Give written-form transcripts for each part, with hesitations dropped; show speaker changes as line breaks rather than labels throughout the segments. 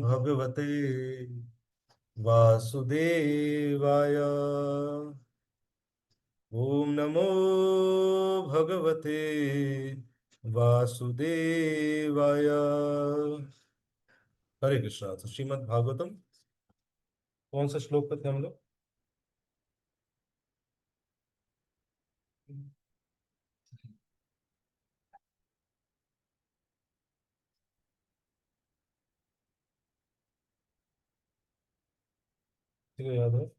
भगवते वासुदेवाय। ओम नमो भगवते वासुदेवाय। हरे कृष्णा। तो श्रीमद् भागवतम कौन सा श्लोक पे थे हम लोग? किसी को याद है?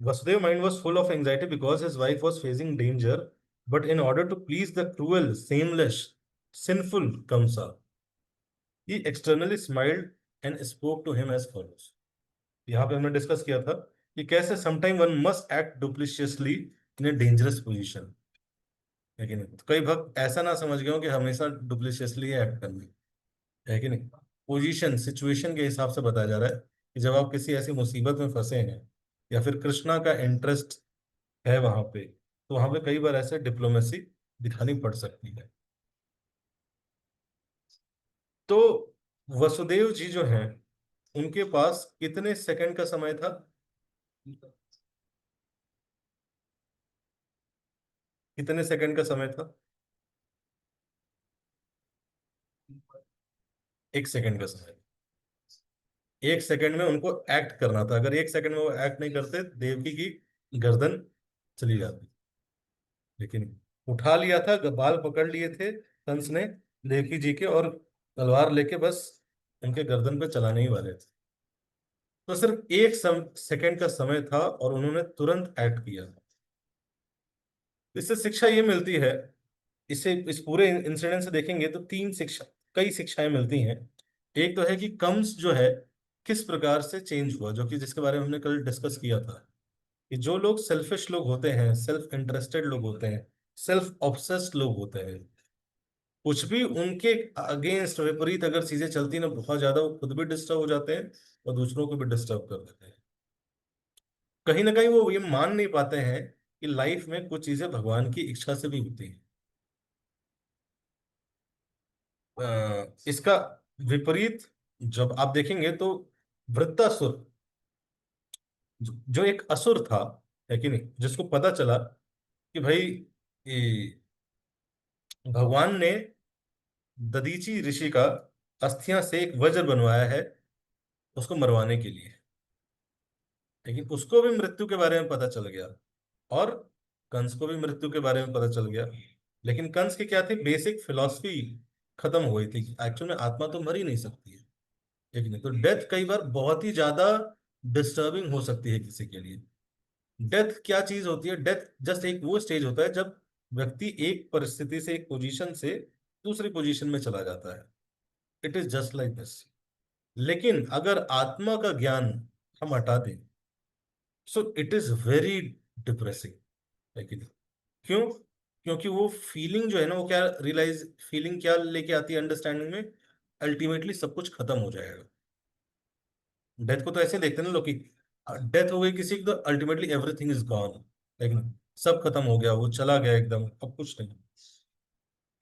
Vasudeva mind was full of anxiety because his wife was facing danger, but in order to please the cruel, shameless, sinful Kamsa, he externally smiled and spoke to him as follows. यहाँ पे हमने discuss किया था कि कैसे sometime one must act dupliciously in a dangerous position, है कि नहीं? तो कई भक्त ऐसा ना समझ गए हो कि हमेशा डुप्लिशियसली एक्ट करना है कि नहीं। पोजीशन सिचुएशन के हिसाब से बताया जा रहा है कि जब आप किसी ऐसी मुसीबत में फंसे हैं या फिर कृष्णा का इंटरेस्ट है वहां पे, तो वहां पे कई बार ऐसे डिप्लोमेसी दिखानी पड़ सकती है। तो वसुदेव जी जो हैं, उनके पास कितने सेकंड का समय था? कितने सेकंड का समय था? 1 सेकंड का समय। 1 सेकंड में उनको एक्ट करना था। अगर 1 सेकंड में वो एक्ट नहीं करते, देवकी की गर्दन चली जाती। लेकिन उठा लिया था, बाल पकड़ लिए थे कंस ने देवकी जी के, और तलवार लेके बस उनके गर्दन पे चलाने ही वाले थे। तो सिर्फ सेकंड का समय था और उन्होंने तुरंत एक्ट किया। इससे शिक्षा ये मिलती है, इससे इस पूरे इंसिडेंट से देखेंगे तो तीन शिक्षा, कई शिक्षाएं मिलती हैं। एक तो है कि कंस जो है किस प्रकार से चेंज हुआ, जो कि जिसके बारे में हमने कल डिस्कस किया था कि जो लोग सेल्फिश लोग होते हैं, सेल्फ इंटरेस्टेड लोग होते हैं, सेल्फ ऑब्सेस्ड लोग होते हैं, कुछ भी उनके अगेंस्ट विपरीत अगर चीजें चलती ना बहुत ज्यादा, वो खुद भी डिस्टर्ब हो जाते हैं और दूसरों को भी डिस्टर्ब कर देते हैं। कहीं ना कहीं वो ये मान नहीं पाते हैं कि लाइफ में कुछ चीजें भगवान की इच्छा से भी होती हैं। इसका विपरीत जब आप देखेंगे तो वृत्तासुर, जो एक असुर था, है कि नहीं, जिसको पता चला कि भाई ये भगवान ने दधीची ऋषि का अस्थियां से एक वज्र बनवाया है उसको मरवाने के लिए। लेकिन उसको भी मृत्यु के बारे में पता चल गया और कंस को भी मृत्यु के बारे में पता चल गया। लेकिन कंस की क्या थी, बेसिक फिलॉसफी खत्म हो गई थी कि एक्चुअल में आत्मा तो मर ही नहीं सकती है। ठीक है, तो डेथ कई बार बहुत ही ज्यादा डिस्टर्बिंग हो सकती है किसी के लिए। डेथ क्या चीज होती है? डेथ जस्ट एक वो स्टेज होता है जब व्यक्ति एक परिस्थिति से, एक पोजीशन से दूसरी पोजीशन में चला जाता है। It is just like this. लेकिन अगर आत्मा का ज्ञान हम हटा दें, so it is very depressing, है कि नहीं? क्यों? क्योंकि वो फीलिंग जो है ना, वो क्या रियलाइज, फीलिंग क्या लेके आती है अंडरस्टैंडिंग में? अल्टीमेटली सब कुछ खत्म हो जाएगा। डेथ को तो ऐसे देखते हैं ना लोग कि डेथ हो गई किसी की तो अल्टीमेटली एवरीथिंग इज गॉन, लेकिन सब खत्म हो गया, वो चला गया एकदम, अब कुछ नहीं।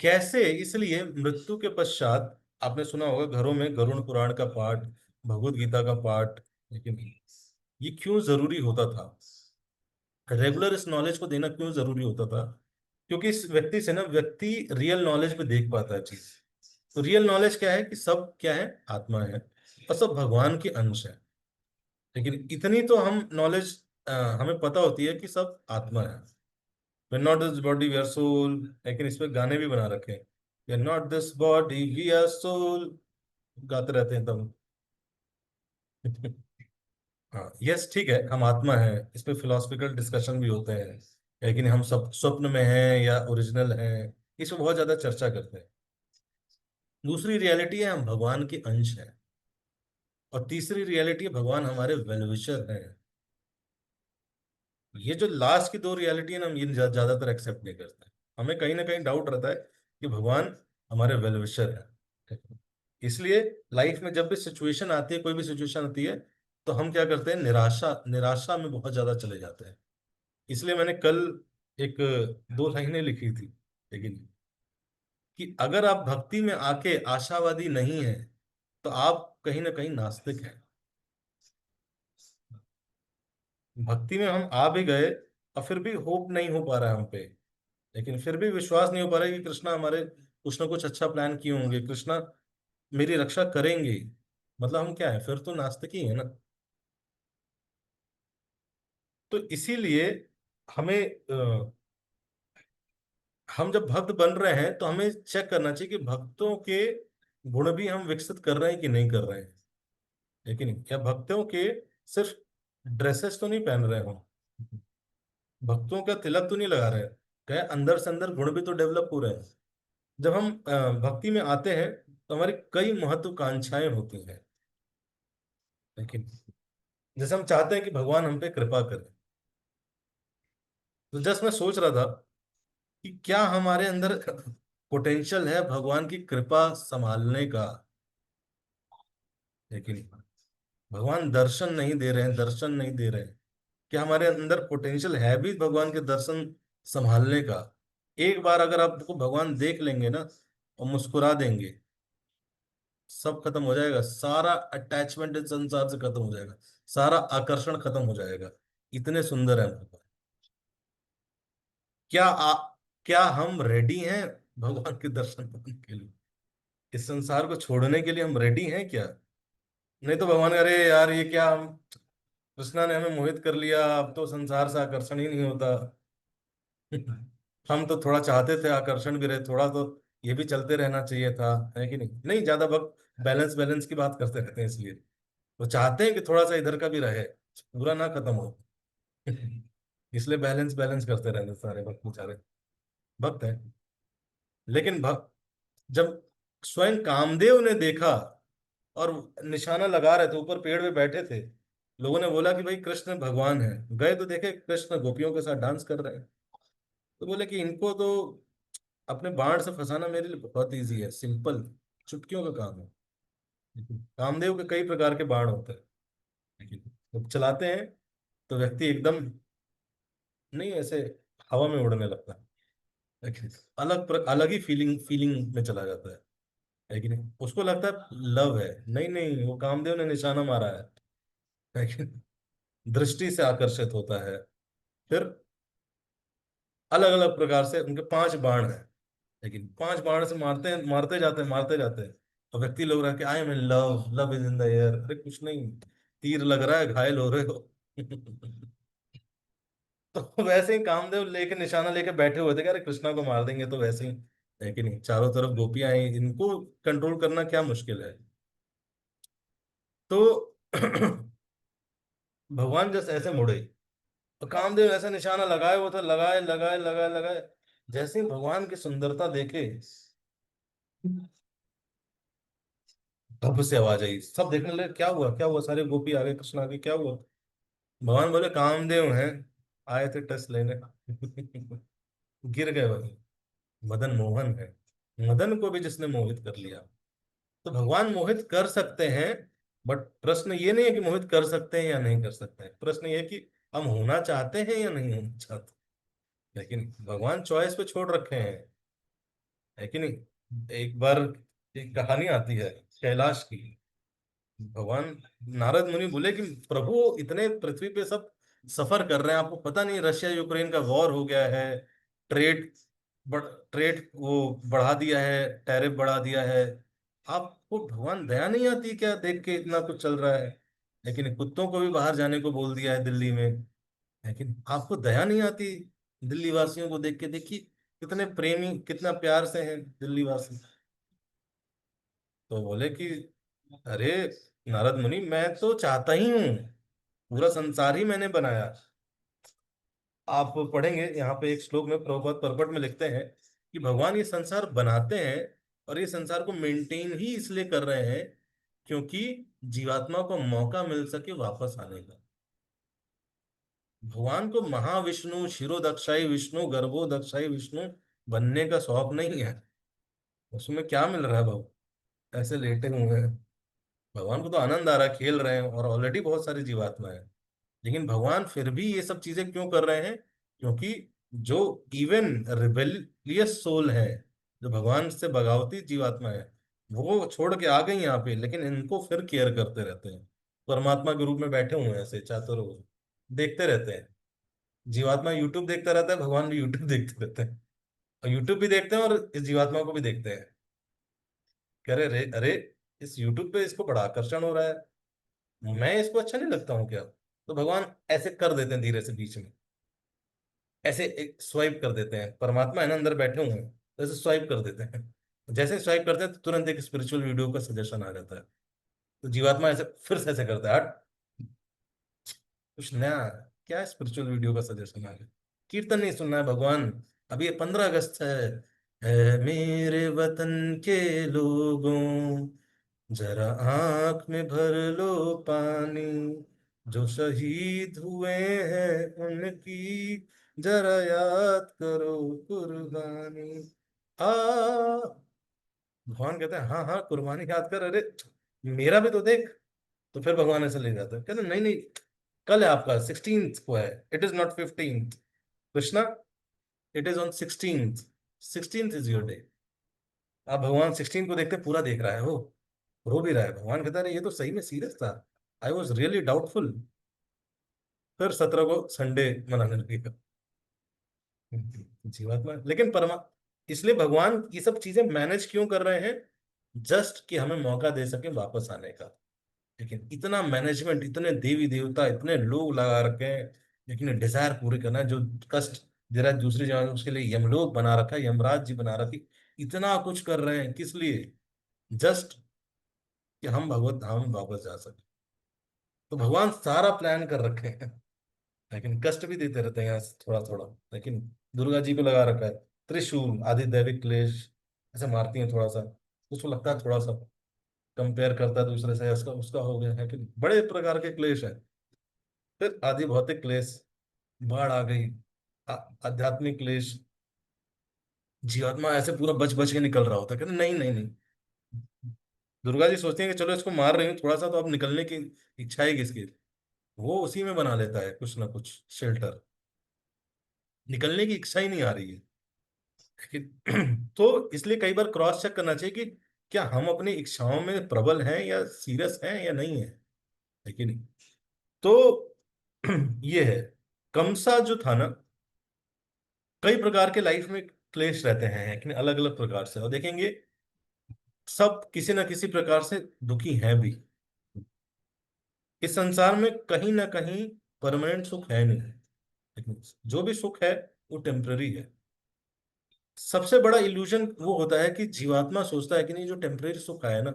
कैसे? इसलिए मृत्यु के पश्चात आपने सुना होगा घरों में गरुड़ पुराण का पाठ, भगवत गीता का पाठ। लेकिन ये क्यों जरूरी होता था? रेगुलर इस नॉलेज को देना क्यों जरूरी होता था? क्योंकि इस व्यक्ति से ना व्यक्ति रियल नॉलेज पे देख पाता है चीज। तो रियल नॉलेज क्या है कि सब क्या है, आत्मा है, और सब भगवान के अंश है। लेकिन इतनी तो हम नॉलेज हमें पता होती है कि सब आत्मा है। We not this body we are soul. लेकिन इस पे गाने भी बना रखे हैं, we are not this body we are soul, गाते रहते हैं तब। हाँ, यस, ठीक है, हम आत्मा है, इस पे फिलोसफिकल डिस्कशन भी होते हैं। लेकिन हम सब स्वप्न में हैं या ओरिजिनल हैं, इस पे बहुत ज्यादा चर्चा करते हैं। दूसरी रियलिटी है हम भगवान के अंश हैं, और तीसरी रियलिटी है भगवान हमारे वेलविशर हैं। ये जो लास्ट की दो रियलिटी है ना, हम ये ज्यादातर एक्सेप्ट नहीं करते। हमें कहीं ना कहीं डाउट रहता है कि भगवान हमारे वेलविशर है। इसलिए लाइफ में जब भी सिचुएशन आती है, कोई भी सिचुएशन आती है, तो हम क्या करते हैं, निराशा निराशा में बहुत ज्यादा चले जाते हैं। इसलिए मैंने कल एक दो लाइनें लिखी थी, लेकिन कि अगर आप भक्ति में आके आशावादी नहीं हैं तो आप कहीं ना कहीं नास्तिक हैं। भक्ति में हम आ भी गए और फिर भी होप नहीं हो पा रहा है हम पे, लेकिन फिर भी विश्वास नहीं हो पा रहा है कि कृष्णा हमारे कुछ ना कुछ अच्छा प्लान किए होंगे, कृष्णा मेरी रक्षा करेंगे। मतलब हम क्या है, फिर तो नास्तिक ही है ना। तो इसीलिए हमें हम जब भक्त बन रहे हैं तो हमें चेक करना चाहिए कि भक्तों के गुण भी हम विकसित कर रहे हैं कि नहीं कर रहे हैं। लेकिन क्या भक्तों के सिर्फ ड्रेसेस तो नहीं पहन रहे हो, भक्तों का तिलक तो नहीं लगा रहे हैं, क्या अंदर से अंदर गुण भी तो डेवलप हो रहे हैं। जब हम भक्ति में आते हैं तो हमारी कई महत्वाकांक्षाएं होती हैं। लेकिन जैसे हम चाहते हैं कि भगवान हम पे कृपा करे, तो जस्ट मैं सोच रहा था कि क्या हमारे अंदर पोटेंशियल है भगवान की कृपा संभालने का। लेकिन भगवान दर्शन नहीं दे रहे हैं, दर्शन नहीं दे रहे हैं। क्या हमारे अंदर पोटेंशियल है भी भगवान के दर्शन संभालने का। एक बार अगर आपको भगवान देख लेंगे ना और मुस्कुरा देंगे, सब खत्म हो जाएगा, सारा अटैचमेंट इस संसार से खत्म हो जाएगा, सारा आकर्षण खत्म हो जाएगा। इतने सुंदर है भगवान। क्या क्या हम रेडी हैं भगवान के दर्शन करने के लिए? इस संसार को छोड़ने के लिए हम रेडी हैं क्या? नहीं तो भगवान, अरे यार ये क्या, हम कृष्णा ने हमें मोहित कर लिया, अब तो संसार से आकर्षण ही नहीं होता। हम तो थोड़ा चाहते थे आकर्षण भी रहे, थोड़ा तो ये भी चलते रहना चाहिए था, है कि नहीं? नहीं, ज्यादा वक्त बैलेंस बैलेंस की बात करते रहते हैं, इसलिए वो चाहते हैं कि थोड़ा सा इधर का भी रहे, पूरा ना खत्म हो। इसलिए बैलेंस बैलेंस करते रहते सारे भक्त बेचारे, भक्त है। लेकिन भक्त जब स्वयं कामदेव ने देखा और निशाना लगा रहे थे, ऊपर पेड़ पे बैठे थे, लोगों ने बोला कि भाई कृष्ण भगवान है, गए तो देखे कृष्ण गोपियों के साथ डांस कर रहे हैं। तो बोले कि इनको तो अपने बाण से फंसाना मेरे लिए बहुत इजी है, सिंपल, चुटकियों का काम है। कामदेव के कई प्रकार के बाण होते हैं, लेकिन जब चलाते हैं तो व्यक्ति एकदम नहीं ऐसे हवा में उड़ने लगता है, लेकिन अलग ही फीलिंग फीलिंग में चला जाता है। लेकिन उसको लगता है लव है, नहीं नहीं, वो कामदेव ने निशाना मारा है। लेकिन दृष्टि से आकर्षित होता है। फिर अलग अलग प्रकार से उनके 5 बाण हैं, लेकिन 5 बाण से मारते हैं, मारते जाते हैं, मारते जाते हैं। और व्यक्ति लोग रह के I am in love, love is in the air, अरे कुछ नहीं, तीर लग रहा है, घायल हो रहे हो। तो वैसे ही कामदेव लेके निशाना लेके बैठे हुए थे कि अरे कृष्णा को मार देंगे, तो वैसे ही है कि नहीं, चारों तरफ गोपियां आई, इनको कंट्रोल करना क्या मुश्किल है। तो भगवान जैसे ऐसे मुड़े, तो कामदेव ऐसा निशाना लगाए हुआ था, लगाए लगाए लगाए लगाए, जैसे ही भगवान की सुंदरता देखे, तब से आवाज आई, सब देखने लगे क्या हुआ क्या हुआ, सारे गोपी आ गए, कृष्ण आ गए, क्या हुआ? भगवान बोले कामदेव हैं, आए थे टेस्ट लेने। गिर गए वही, मदन मोहन है, मदन को भी जिसने मोहित कर लिया। तो भगवान मोहित कर सकते हैं, बट प्रश्न ये नहीं है कि मोहित कर सकते हैं या नहीं कर सकते हैं, प्रश्न ये है कि हम होना चाहते हैं या नहीं होना चाहते। लेकिन भगवान चॉइस पे छोड़ रखे हैं, है कि नहीं? एक बार एक कहानी आती है कैलाश की। भगवान नारद मुनि बोले कि प्रभु, इतने पृथ्वी पे सब सफर कर रहे हैं, आपको पता नहीं रशिया यूक्रेन का वॉर हो गया है, ट्रेड ट्रेड वो बढ़ा दिया है, टैरिफ बढ़ा दिया है, आपको भगवान दया नहीं आती क्या देख के इतना कुछ चल रहा है? लेकिन कुत्तों को भी बाहर जाने को बोल दिया है दिल्ली में, लेकिन आपको दया नहीं आती दिल्ली वासियों को देख के? देखिए कितने प्रेमी, कितना प्यार से हैं दिल्ली वासी। तो बोले कि अरे नारद मुनि, मैं तो चाहता ही हूँ, पूरा संसार ही मैंने बनाया। आप पढ़ेंगे यहाँ पे एक श्लोक में प्रभुपाद परपट में लिखते हैं कि भगवान ये संसार बनाते हैं और ये संसार को मेंटेन ही इसलिए कर रहे हैं क्योंकि जीवात्मा को मौका मिल सके वापस आने का। भगवान को महाविष्णु शिरोदक्षाई विष्णु गर्भोदक्षाई विष्णु बनने का शौक नहीं है। उसमें क्या मिल रहा है भाव, ऐसे लेटे हुए हैं। भगवान को तो आनंद आ रहा है, खेल रहे हैं, और ऑलरेडी बहुत सारी जीवात्मा है। लेकिन भगवान फिर भी ये सब चीजें क्यों कर रहे हैं? क्योंकि जो इवन रिबेलियस सोल है, जो भगवान से बगावती जीवात्मा है, वो छोड़ के आ गई यहाँ पे, लेकिन इनको फिर केयर करते रहते हैं। परमात्मा के रूप में बैठे हुए हैं ऐसे चारों ओर, देखते रहते हैं। जीवात्मा यूट्यूब देखता रहता है, भगवान भी यूट्यूब देखते रहते हैं, और यूट्यूब भी देखते हैं और इस जीवात्मा को भी देखते हैं। कह रहे अरे अरे, इस यूट्यूब पे इसको बड़ा आकर्षण हो रहा है, मैं इसको अच्छा नहीं लगता हूँ क्या? तो भगवान ऐसे कर देते हैं धीरे से बीच में, ऐसे एक स्वाइप कर देते हैं। परमात्मा है ना अंदर बैठे हुए हैं, तो ऐसे स्वाइप कर देते हैं। जैसे स्वाइप करते हैं तो तुरंत एक स्पिरिचुअल वीडियो का सजेशन आ जाता है। तो जीवात्मा ऐसे फिर से ऐसे करता है, हट, कुछ नया, क्या स्पिरिचुअल वीडियो का सजेशन आ गया, कीर्तन नहीं सुनना है भगवान, अभी ये 15 अगस्त है मेरे वतन के लोगों, जरा आंख में भर लो पानी, जो शहीद हुए हैं उनकी जरा याद करो कुर्बानी। आ भगवान कहते हैं हाँ हाँ कुर्बानी याद कर, अरे मेरा भी तो देख। तो फिर भगवान ऐसे ले जाते हैं, कहते हैं, नहीं नहीं, कल है आपका 16th को है, it is not 15th Krishna, it is on 16th, 16th is your day. आप भगवान 16 को देखते पूरा देख रहा है वो, रो भी रहा है। भगवान कहता है ये तो सही में सीरियस था, आई वॉज रियली डाउटफुल। फिर 17 को संडे मनाने लगेगा जीवात्मा। लेकिन परमा इसलिए भगवान ये सब चीजें मैनेज क्यों कर रहे हैं? जस्ट कि हमें मौका दे सके वापस आने का। लेकिन इतना मैनेजमेंट, इतने देवी देवता, इतने लोग लगा रखे हैं, लेकिन डिजायर पूरे करना है, जो कष्ट दे रहा है दूसरी जगह, उसके लिए यमलोक बना रखा है, यमराज जी बना रखी, इतना कुछ कर रहे हैं किस लिए? जस्ट कि हम भगवत धाम वापस जा सके। तो भगवान सारा प्लान कर रखे हैं, लेकिन कष्ट भी देते रहते हैं यहाँ से थोड़ा थोड़ा। लेकिन दुर्गा जी को लगा रखा है त्रिशूल आदि दैविक क्लेश, ऐसे मारती हैं थोड़ा सा, उसको लगता है थोड़ा सा कंपेयर करता है दूसरे से, उसका उसका हो गया है कि बड़े प्रकार के क्लेश है। फिर आदि भौतिक क्लेश, बाढ़ आ गई, आध्यात्मिक क्लेश, जीवात्मा ऐसे पूरा बच बच के निकल रहा होता है, कहते नहीं नहीं नहीं। दुर्गा जी सोचती हैं कि चलो इसको मार रही हूँ थोड़ा सा, तो अब निकलने की इच्छा है किसकी? वो उसी में बना लेता है कुछ ना कुछ शेल्टर, निकलने की इच्छा ही नहीं आ रही है। तो इसलिए कई बार क्रॉस चेक करना चाहिए कि क्या हम अपनी इच्छाओं में प्रबल हैं या सीरियस हैं या नहीं है, है कि नहीं? तो ये है, कमसा जो था ना, कई प्रकार के लाइफ में क्लेश रहते हैं, लेकिन अलग अलग प्रकार से, और देखेंगे सब किसी ना किसी प्रकार से दुखी हैं भी। इस संसार में कहीं ना कहीं परमानेंट सुख है नहीं, लेकिन जो भी सुख है वो टेम्पररी है। सबसे बड़ा इल्यूजन वो होता है कि जीवात्मा सोचता है कि नहीं, जो टेम्पररी सुख आया ना,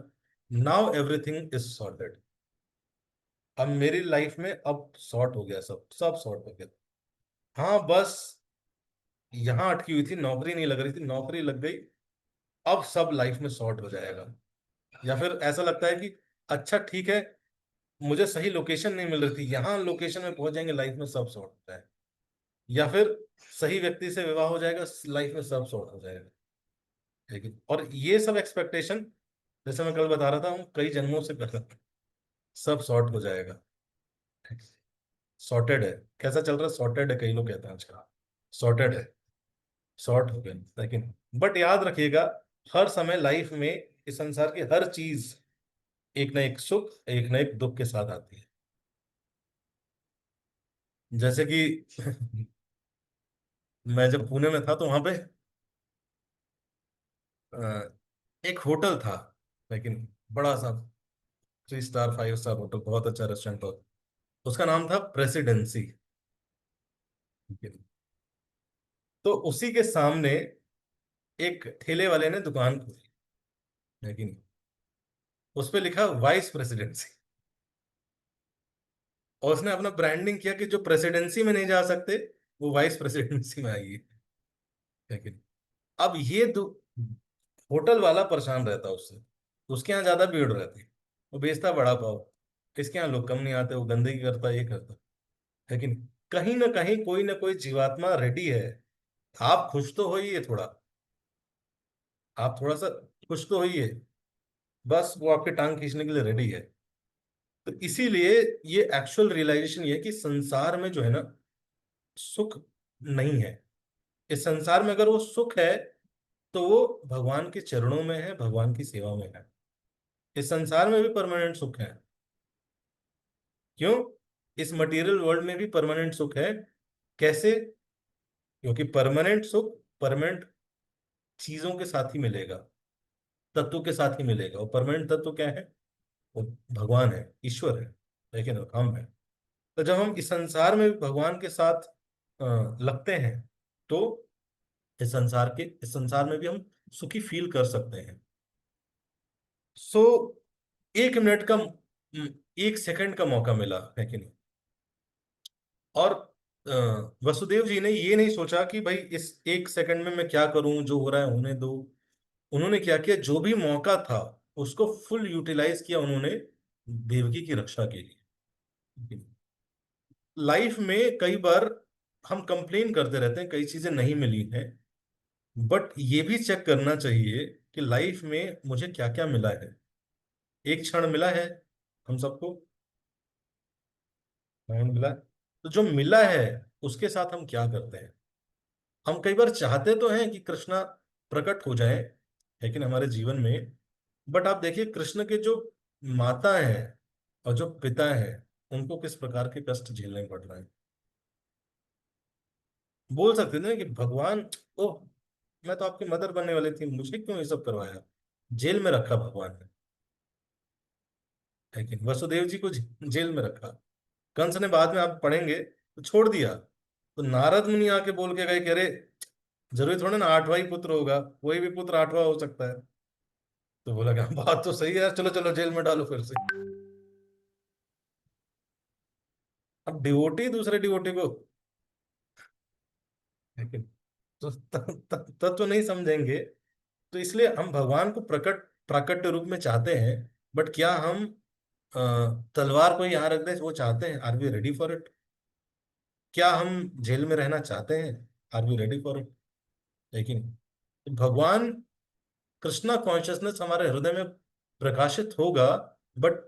नाउ एवरीथिंग इज सॉर्टेड, अब मेरी लाइफ में अब सॉर्ट हो गया, सब सब सॉर्ट हो गया। हाँ बस यहाँ अटकी हुई थी, नौकरी नहीं लग रही थी, नौकरी लग गई, अब सब लाइफ में सॉर्ट हो जाएगा। या फिर ऐसा लगता है कि अच्छा ठीक है, मुझे सही लोकेशन नहीं मिल रही थी, यहाँ लोकेशन में पहुंच जाएंगे, लाइफ में सब सॉर्ट हो जाएगा। या फिर सही व्यक्ति से विवाह हो जाएगा, लाइफ में सब सॉर्ट हो जाएगा। लेकिन और ये सब एक्सपेक्टेशन, जैसे मैं कल बता रहा था, हम कई जन्मों से कर रहे हैं, सब सॉर्ट हो जाएगा। सॉर्टेड है, कैसा चल रहा है? सॉर्टेड है, कई लोग कहते हैं आजकल, सॉर्टेड है, सॉर्ट हो गया। लेकिन बट याद रखिएगा, हर समय लाइफ में इस संसार की हर चीज एक ना एक सुख, एक ना एक दुख के साथ आती है। जैसे कि मैं जब पुणे में था तो वहां पे अ, एक होटल था, लेकिन बड़ा सा 3 स्टार 5 स्टार होटल, बहुत अच्छा रेस्टोरेंट हो, उसका नाम था प्रेसिडेंसी। तो उसी के सामने एक ठेले वाले ने दुकान खोली, लेकिन उस पे लिखा वाइस प्रेसिडेंसी, और उसने अपना ब्रांडिंग किया कि जो प्रेसिडेंसी में नहीं जा सकते वो वाइस प्रेसिडेंसी में आएगी। लेकिन अब ये होटल वाला परेशान रहता उससे, उसके यहाँ ज्यादा भीड़ रहती, वो बेचता बड़ा पाव, इसके यहाँ लोग कम नहीं आते, वो गंदगी करता, ये करता। लेकिन कहीं ना कहीं कोई ना कोई जीवात्मा रेडी है, आप खुश तो होइए थोड़ा, आप थोड़ा सा खुश तो होइए, बस वो आपके टांग खींचने के लिए रेडी है। तो इसीलिए ये एक्चुअल रियलाइजेशन ये है कि संसार में जो है ना, सुख नहीं है। इस संसार में अगर वो सुख है तो वो भगवान के चरणों में है, भगवान की सेवा में है। इस संसार में भी परमानेंट सुख है। क्यों? इस मटेरियल वर्ल्ड में भी परमानेंट सुख है। कैसे? क्योंकि परमानेंट सुख परमानेंट चीजों के साथ ही मिलेगा, तत्व के साथ ही मिलेगा। और परमानेंट तत्व क्या है? वो भगवान है, ईश्वर है, लेकिन हम है। तो जब हम इस संसार में भी भगवान के साथ लगते हैं, तो इस संसार में भी हम सुखी फील कर सकते हैं। सो 1 मिनट का, 1 सेकंड का मौका मिला है कि नहीं? और वसुदेव जी ने ये नहीं सोचा कि भाई इस 1 सेकंड में मैं क्या करूं, जो हो रहा है होने दो। उन्होंने क्या किया, जो भी मौका था उसको फुल यूटिलाइज किया उन्होंने, देवकी की रक्षा के लिए। लाइफ में कई बार हम कंप्लेन करते रहते हैं, कई चीजें नहीं मिली हैं, बट ये भी चेक करना चाहिए कि लाइफ में मुझे क्या क्या मिला है। एक क्षण मिला है हम सबको, मोमेंट मिला है। तो जो मिला है उसके साथ हम क्या करते हैं? हम कई बार चाहते तो हैं कि कृष्णा प्रकट हो जाए, लेकिन हमारे जीवन में, बट आप देखिए कृष्ण के जो माता है और जो पिता है, उनको किस प्रकार के कष्ट झेलने पड़ रहे हैं। बोल सकते थे ना कि भगवान, ओह, मैं तो आपकी मदर बनने वाली थी, मुझे क्यों ये सब करवाया? जेल में रखा भगवान ने, लेकिन वसुदेव जी को जेल में रखा। कंस ने बाद में आप पढ़ेंगे तो छोड़ दिया। तो नारद मुनि आके बोल के गए कि अरे, जरूरी थोड़ा ना 8वां ही पुत्र होगा, कोई भी पुत्र 8वां हो सकता है। तो बोला कि हाँ, बात तो सही है यार, चलो चलो जेल में डालो फिर से। अब डिवोटी दूसरे डिवोटी को, लेकिन तो तत्व नहीं समझेंगे। तो इसलिए हम भगवान को प्राकट्य रूप में चाहते हैं, बट क्या हम अ, तलवार को यहाँ रख दे वो चाहते हैं? Are we ready for it? क्या हम जेल में रहना चाहते हैं? Are we ready for it? लेकिन भगवान, कृष्णा कॉन्शियसनेस हमारे हृदय में प्रकाशित होगा, but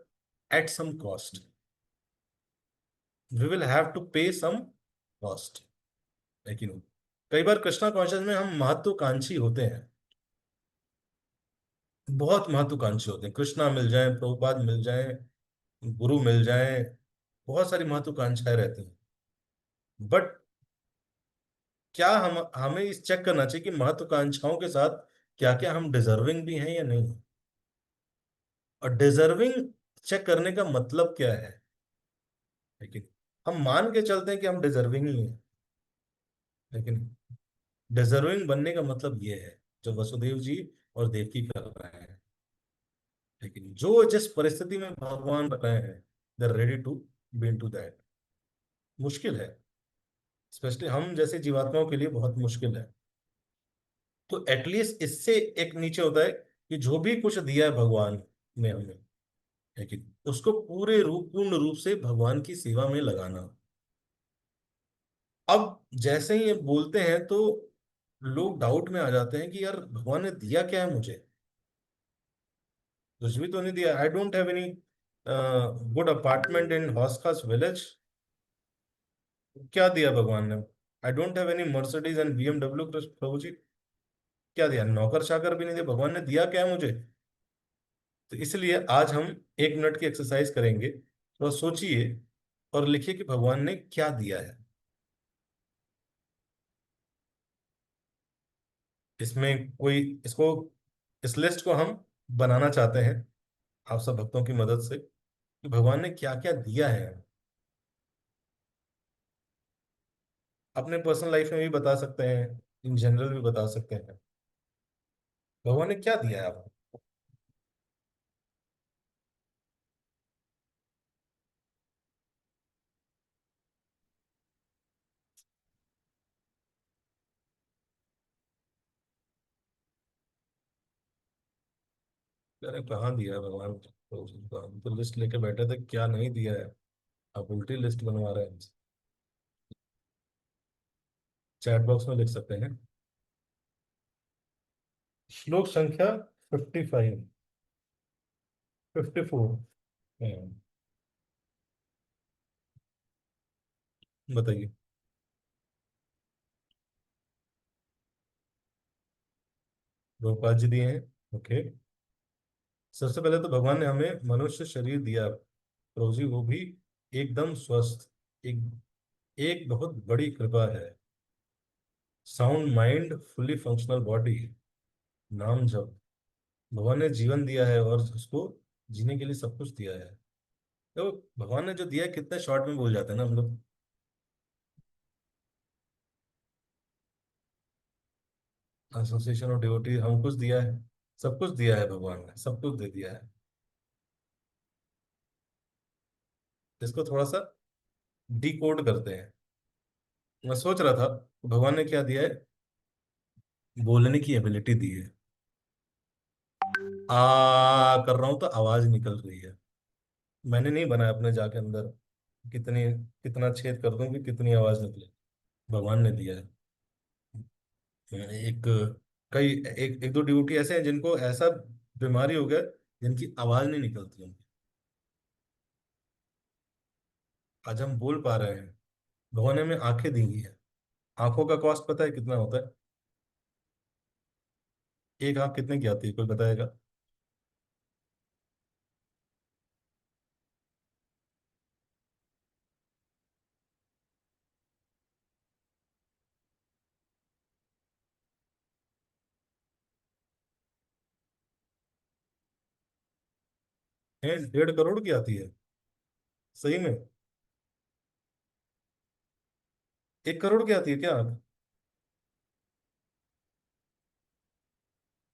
at some cost. We will have to pay some cost. लेकिन कई बार कृष्णा कॉन्शियस में हम महत्वाकांक्षी होते हैं, बहुत महत्वाकांक्षी होते हैं। कृष्णा मिल जाए, प्रभुपाद मिल जाए, गुरु मिल जाए, बहुत सारी महत्वाकांक्षाएं रहती हैं। बट क्या हम हमें इस चेक करना चाहिए कि महत्वाकांक्षाओं के साथ क्या क्या हम डिजर्विंग भी हैं या नहीं? और डिजर्विंग चेक करने का मतलब क्या है? लेकिन हम मान के चलते हैं कि हम डिजर्विंग ही हैं, लेकिन डिजर्विंग बनने का मतलब ये है जो वसुदेव जी और देवकी कर रहे हैं। लेकिन जो जिस परिस्थिति में भगवान रख रहे हैं, they are ready to be in to that. मुश्किल है, स्पेशली हम जैसे जीवात्माओं के लिए बहुत मुश्किल है। तो एटलीस्ट इससे एक नीचे होता है कि जो भी कुछ दिया है भगवान ने हमें, लेकिन उसको पूर्ण रूप से भगवान की सेवा में लगाना। अब जैसे ही ये बोलते हैं तो लोग डाउट में आ जाते हैं कि यार भगवान ने दिया क्या है मुझे? कुछ भी तो नहीं दिया। I don't have any good apartment in हॉस्कास विलेज। क्या दिया भगवान ने? I don't have any Mercedes and BMW. प्रभु जी, क्या दिया? नौकर चाकर भी नहीं दिया। भगवान ने दिया क्या है मुझे? तो इसलिए आज हम 1 मिनट की एक्सरसाइज करेंगे। थोड़ा सोचिए और लिखिए कि भगवान ने क्या दिया है। इसमें कोई इसको, इस लिस्ट को हम बनाना चाहते हैं आप सब भक्तों की मदद से, कि भगवान ने क्या क्या दिया है। अपने पर्सनल लाइफ में भी बता सकते हैं, इन जनरल भी बता सकते हैं, भगवान ने क्या दिया है आपको। अरे कहाँ दिया है भगवान? तो हम तो लिस्ट लेके बैठे थे, क्या नहीं दिया है? आप उल्टी लिस्ट बनवा रहे हैं। चैट बॉक्स में लिख सकते हैं। श्लोक संख्या 55, 54। बताइए। प्रभुपाद जी दिए हैं। ओके। सबसे पहले तो भगवान ने हमें मनुष्य शरीर दिया प्रभु जी, वो भी एकदम स्वस्थ। एक एक बहुत बड़ी कृपा है। Sound mind, fully functional body, नाम जप। भगवान ने जीवन दिया है और उसको जीने के लिए सब कुछ दिया है। तो भगवान ने जो दिया है कितने शॉर्ट में भूल जाते हैं ना हम लोग। एसोसिएशन ऑफ डिवोटी हम कुछ दिया है, सब कुछ दिया है भगवान ने, सब कुछ दे दिया है। इसको थोड़ा सा डिकोड करते हैं। मैं सोच रहा था भगवान ने क्या दिया है। बोलने की एबिलिटी दी है। कर रहा हूं तो आवाज निकल रही है। मैंने नहीं बनाया अपने जाके अंदर कितनी कितना छेद कर दूं कि कितनी आवाज निकले। भगवान ने दिया है। एक कई एक एक दो ड्यूटी ऐसे हैं जिनको ऐसा बीमारी हो गया जिनकी आवाज नहीं निकलती उनकी। आज हम बोल पा रहे हैं। भगवान ने हमें आंखें दी हुई है। आंखों का कॉस्ट पता है कितना होता है? एक आंख कितने की आती है, कोई बताएगा? है 1.5 करोड़ की आती है? सही में? 1 करोड़ की आती है क्या आंख?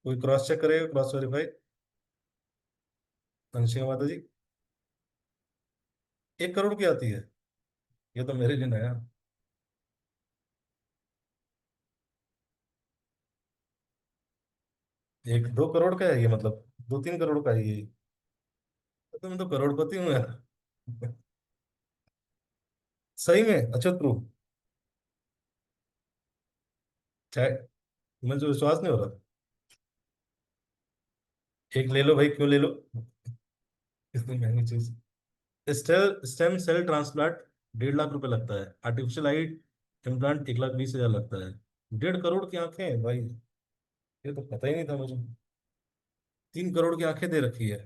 कोई क्रॉस चेक करेगा, क्रॉस वेरीफाई। अंशिका माता जी, 1 करोड़ की आती है? ये तो मेरे लिए नया। एक 2 करोड़ का है ये, मतलब 2-3 करोड़ का है ये। तो तुम तो करोड़पति हूँ यार। सही में? अच्छा ट्रू। चाहे मुझे विश्वास नहीं हो रहा। एक ले लो भाई, क्यों ले लो? इतनी महंगी चीज। स्टेम सेल ट्रांसप्लांट 1.5 लाख रुपए लगता है। आर्टिफिशियल आई इम्प्लांट 1,20,000 लगता है। 1.5 करोड़ की आंखें हैं भाई, ये तो पता ही नहीं था मुझे। 3 करोड़ की आंखें दे रखी है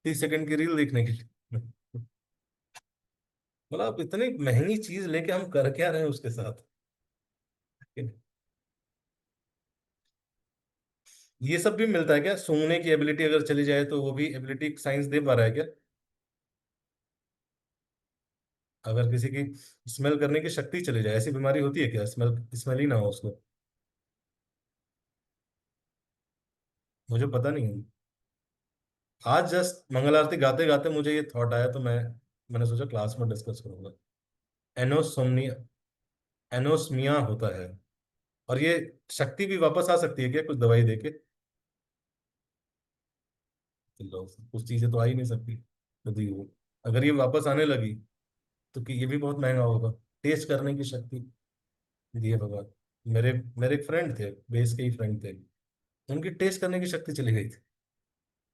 30 सेकंड की रील देखने के लिए। मतलब इतनी महंगी चीज लेके हम कर क्या रहे हैं उसके साथ? ये सब भी मिलता है क्या? सूंघने की एबिलिटी अगर चली जाए तो वो भी एबिलिटी साइंस दे पा रहा है क्या? अगर किसी की स्मेल करने की शक्ति चली जाए, ऐसी बीमारी होती है क्या, स्मेल स्मेल ही ना हो उसको? मुझे पता नहीं है। आज जस्ट मंगल आरती गाते गाते मुझे ये थॉट आया, तो मैंने सोचा क्लास में डिस्कस करूंगा। एनोसोमनिया, एनोस्मिया होता है। और ये शक्ति भी वापस आ सकती है क्या कुछ दवाई देके? तो लो, कुछ चीजें तो आ ही नहीं सकती यदि वो, अगर ये वापस आने लगी तो कि ये भी बहुत महंगा होगा। टेस्ट करने की शक्ति दी है भगवान। मेरे मेरे एक फ्रेंड थे, बेस के ही फ्रेंड थे। उनकी टेस्ट करने की शक्ति चली गई थी।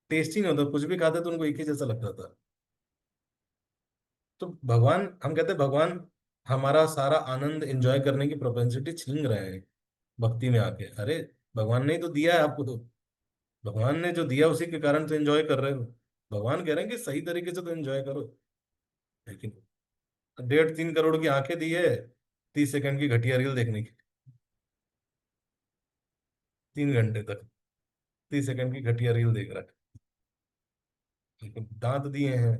टेस्ट ही नहीं होता, कुछ भी खाते तो उनको एक ही जैसा लगता था। तो भगवान, हम कहते हैं भगवान हमारा सारा आनंद एंजॉय करने की प्रोपेंसिटी छीन रहे हैं भक्ति में आके। अरे भगवान ने ही तो दिया है आपको। तो भगवान ने जो दिया उसी के कारण तो एंजॉय कर रहे हो। भगवान कह रहे हैं कि सही तरीके से तो एंजॉय करो। लेकिन 1.5-3 करोड़ की आंखें दी है 30 सेकंड की घटिया रील देखने की। 3 घंटे तक 30 सेकंड की घटिया रील देख रहा है। लेकिन दांत दिए हैं।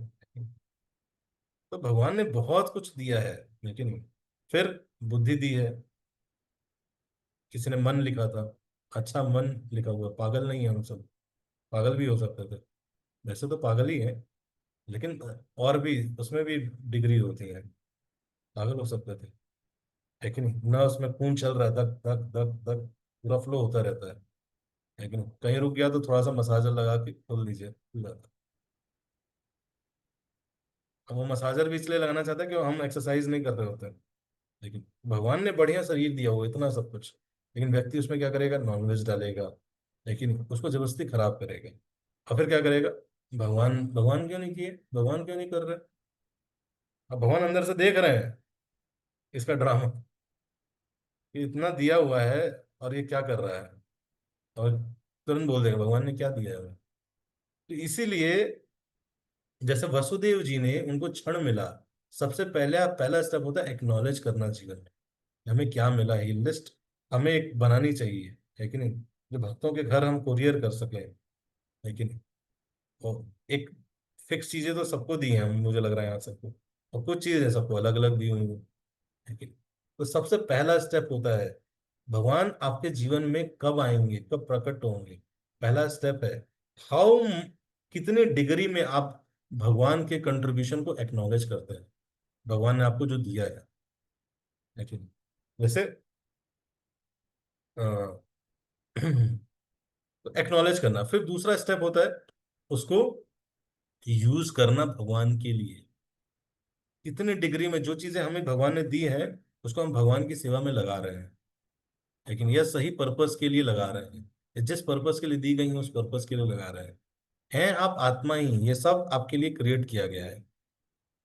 तो भगवान ने बहुत कुछ दिया है। लेकिन फिर बुद्धि दी है। किसी ने मन लिखा था, अच्छा मन लिखा हुआ, पागल नहीं है हम सब। पागल भी हो सकते थे, वैसे तो पागल ही है, लेकिन और भी उसमें भी डिग्री होती है। पागल हो सकते थे, लेकिन ना उसमें खून चल रहा है धक धक धक धक, पूरा फ्लो होता रहता है। लेकिन कहीं रुक गया तो थोड़ा सा मसाजर लगा के खोल दीजिए, खुल जाता है। अब वो मसाजर भी इसलिए लगाना चाहता है कि हम एक्सरसाइज नहीं कर रहे होते हैं। लेकिन भगवान ने बढ़िया शरीर दिया हुआ इतना सब कुछ, लेकिन व्यक्ति उसमें क्या करेगा, नॉनवेज डालेगा, लेकिन उसको जबरदस्ती खराब करेगा। और फिर क्या करेगा? भगवान भगवान क्यों नहीं किए, भगवान क्यों नहीं कर रहे? अब भगवान अंदर से देख रहे हैं इसका ड्रामा, कि इतना दिया हुआ है और ये क्या कर रहा है। और तुरंत बोल देगा भगवान ने क्या दिया है हमें। तो इसीलिए जैसे वसुदेव जी ने उनको क्षण मिला, सबसे पहले पहला स्टेप होता है एक्नॉलेज करना जीवन में, हमें क्या मिला है, ये लिस्ट हमें एक बनानी चाहिए, है कि नहीं, जो भक्तों के घर हम कुरियर कर सकें, है कि नहीं। और एक फिक्स चीजें तो सबको दी हैं, मुझे लग रहा है यहाँ सबको, और कुछ चीजें सबको अलग अलग दी हुई हैं, है कि नहीं? तो सबसे पहला स्टेप होता है भगवान आपके जीवन में कब आएंगे, कब प्रकट होंगे। पहला स्टेप है हाउ, कितने डिग्री में आप भगवान के कंट्रीब्यूशन को एक्नॉलेज करते हैं, भगवान ने आपको जो दिया है कि नहीं। जैसे तो एक्नॉलेज करना, फिर दूसरा स्टेप होता है उसको यूज करना भगवान के लिए, कितनी डिग्री में जो चीजें हमें भगवान ने दी हैं उसको हम भगवान की सेवा में लगा रहे हैं, लेकिन यह सही पर्पस के लिए लगा रहे हैं, ये जिस पर्पस के लिए दी गई है उस पर्पस के लिए लगा रहे हैं आप आत्मा ही, ये सब आपके लिए क्रिएट किया गया है,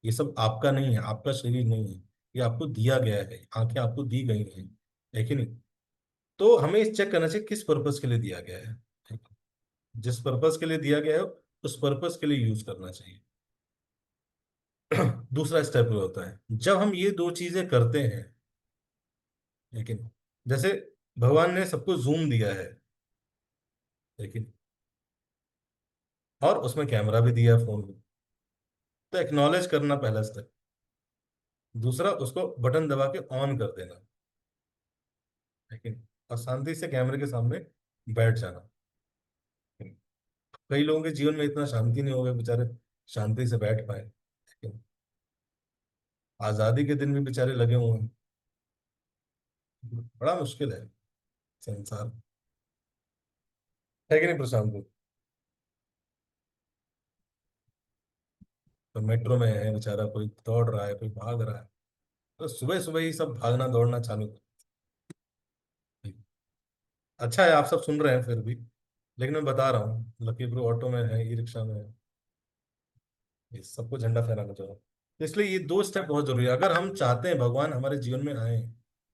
ये सब आपका नहीं है, आपका शरीर नहीं है, ये आपको दिया गया है, आंखें आपको दी गई हैं, है कि नहीं। तो हमें चेक करना चाहिए किस पर्पस के लिए दिया गया है, जिस पर्पस के लिए दिया गया है उस पर्पस के लिए यूज करना चाहिए। दूसरा स्टेप होता है जब हम ये दो चीजें करते हैं, लेकिन जैसे भगवान ने सबको जूम दिया है, लेकिन और उसमें कैमरा भी दिया है फोन में, तो एक्नॉलेज करना पहला स्टेप। दूसरा उसको बटन दबा के ऑन कर देना, लेकिन और शांति से कैमरे के सामने बैठ जाना। कई लोगों के जीवन में इतना शांति नहीं होगा बेचारे शांति से बैठ पाए, लेकिन आजादी के दिन भी बेचारे लगे हुए हैं, बड़ा मुश्किल है संसार, है कि नहीं प्रशांत। तो मेट्रो में है बेचारा, कोई दौड़ रहा है, कोई भाग रहा है, तो सुबह सुबह ही सब भागना दौड़ना चालू कर। अच्छा है आप सब सुन रहे हैं फिर भी, लेकिन मैं बता रहा हूँ लकी ब्रो ऑटो में है, ई रिक्शा में है, ये सबको झंडा फहराना चाह रहा हूँ। इसलिए ये दो स्टेप बहुत जरूरी है अगर हम चाहते हैं भगवान हमारे जीवन में आए।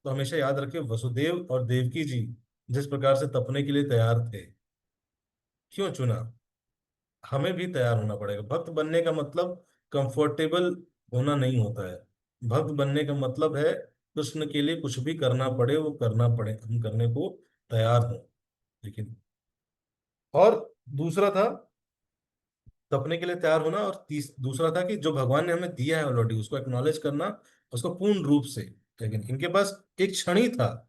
तो हमेशा याद रखिए वसुदेव और देवकी जी जिस प्रकार से तपने के लिए तैयार थे, क्यों चुना, हमें भी तैयार होना पड़ेगा। भक्त बनने का मतलब कंफर्टेबल होना नहीं होता है, भक्त बनने का मतलब है कृष्ण के लिए कुछ भी करना पड़े वो करना पड़े, हम करने को तैयार हों। लेकिन और दूसरा था तपने के लिए तैयार होना, और दूसरा था कि जो भगवान ने हमें दिया है ऑलरेडी उसको एक्नॉलेज करना, उसको पूर्ण रूप से। लेकिन इनके पास एक क्षण ही था,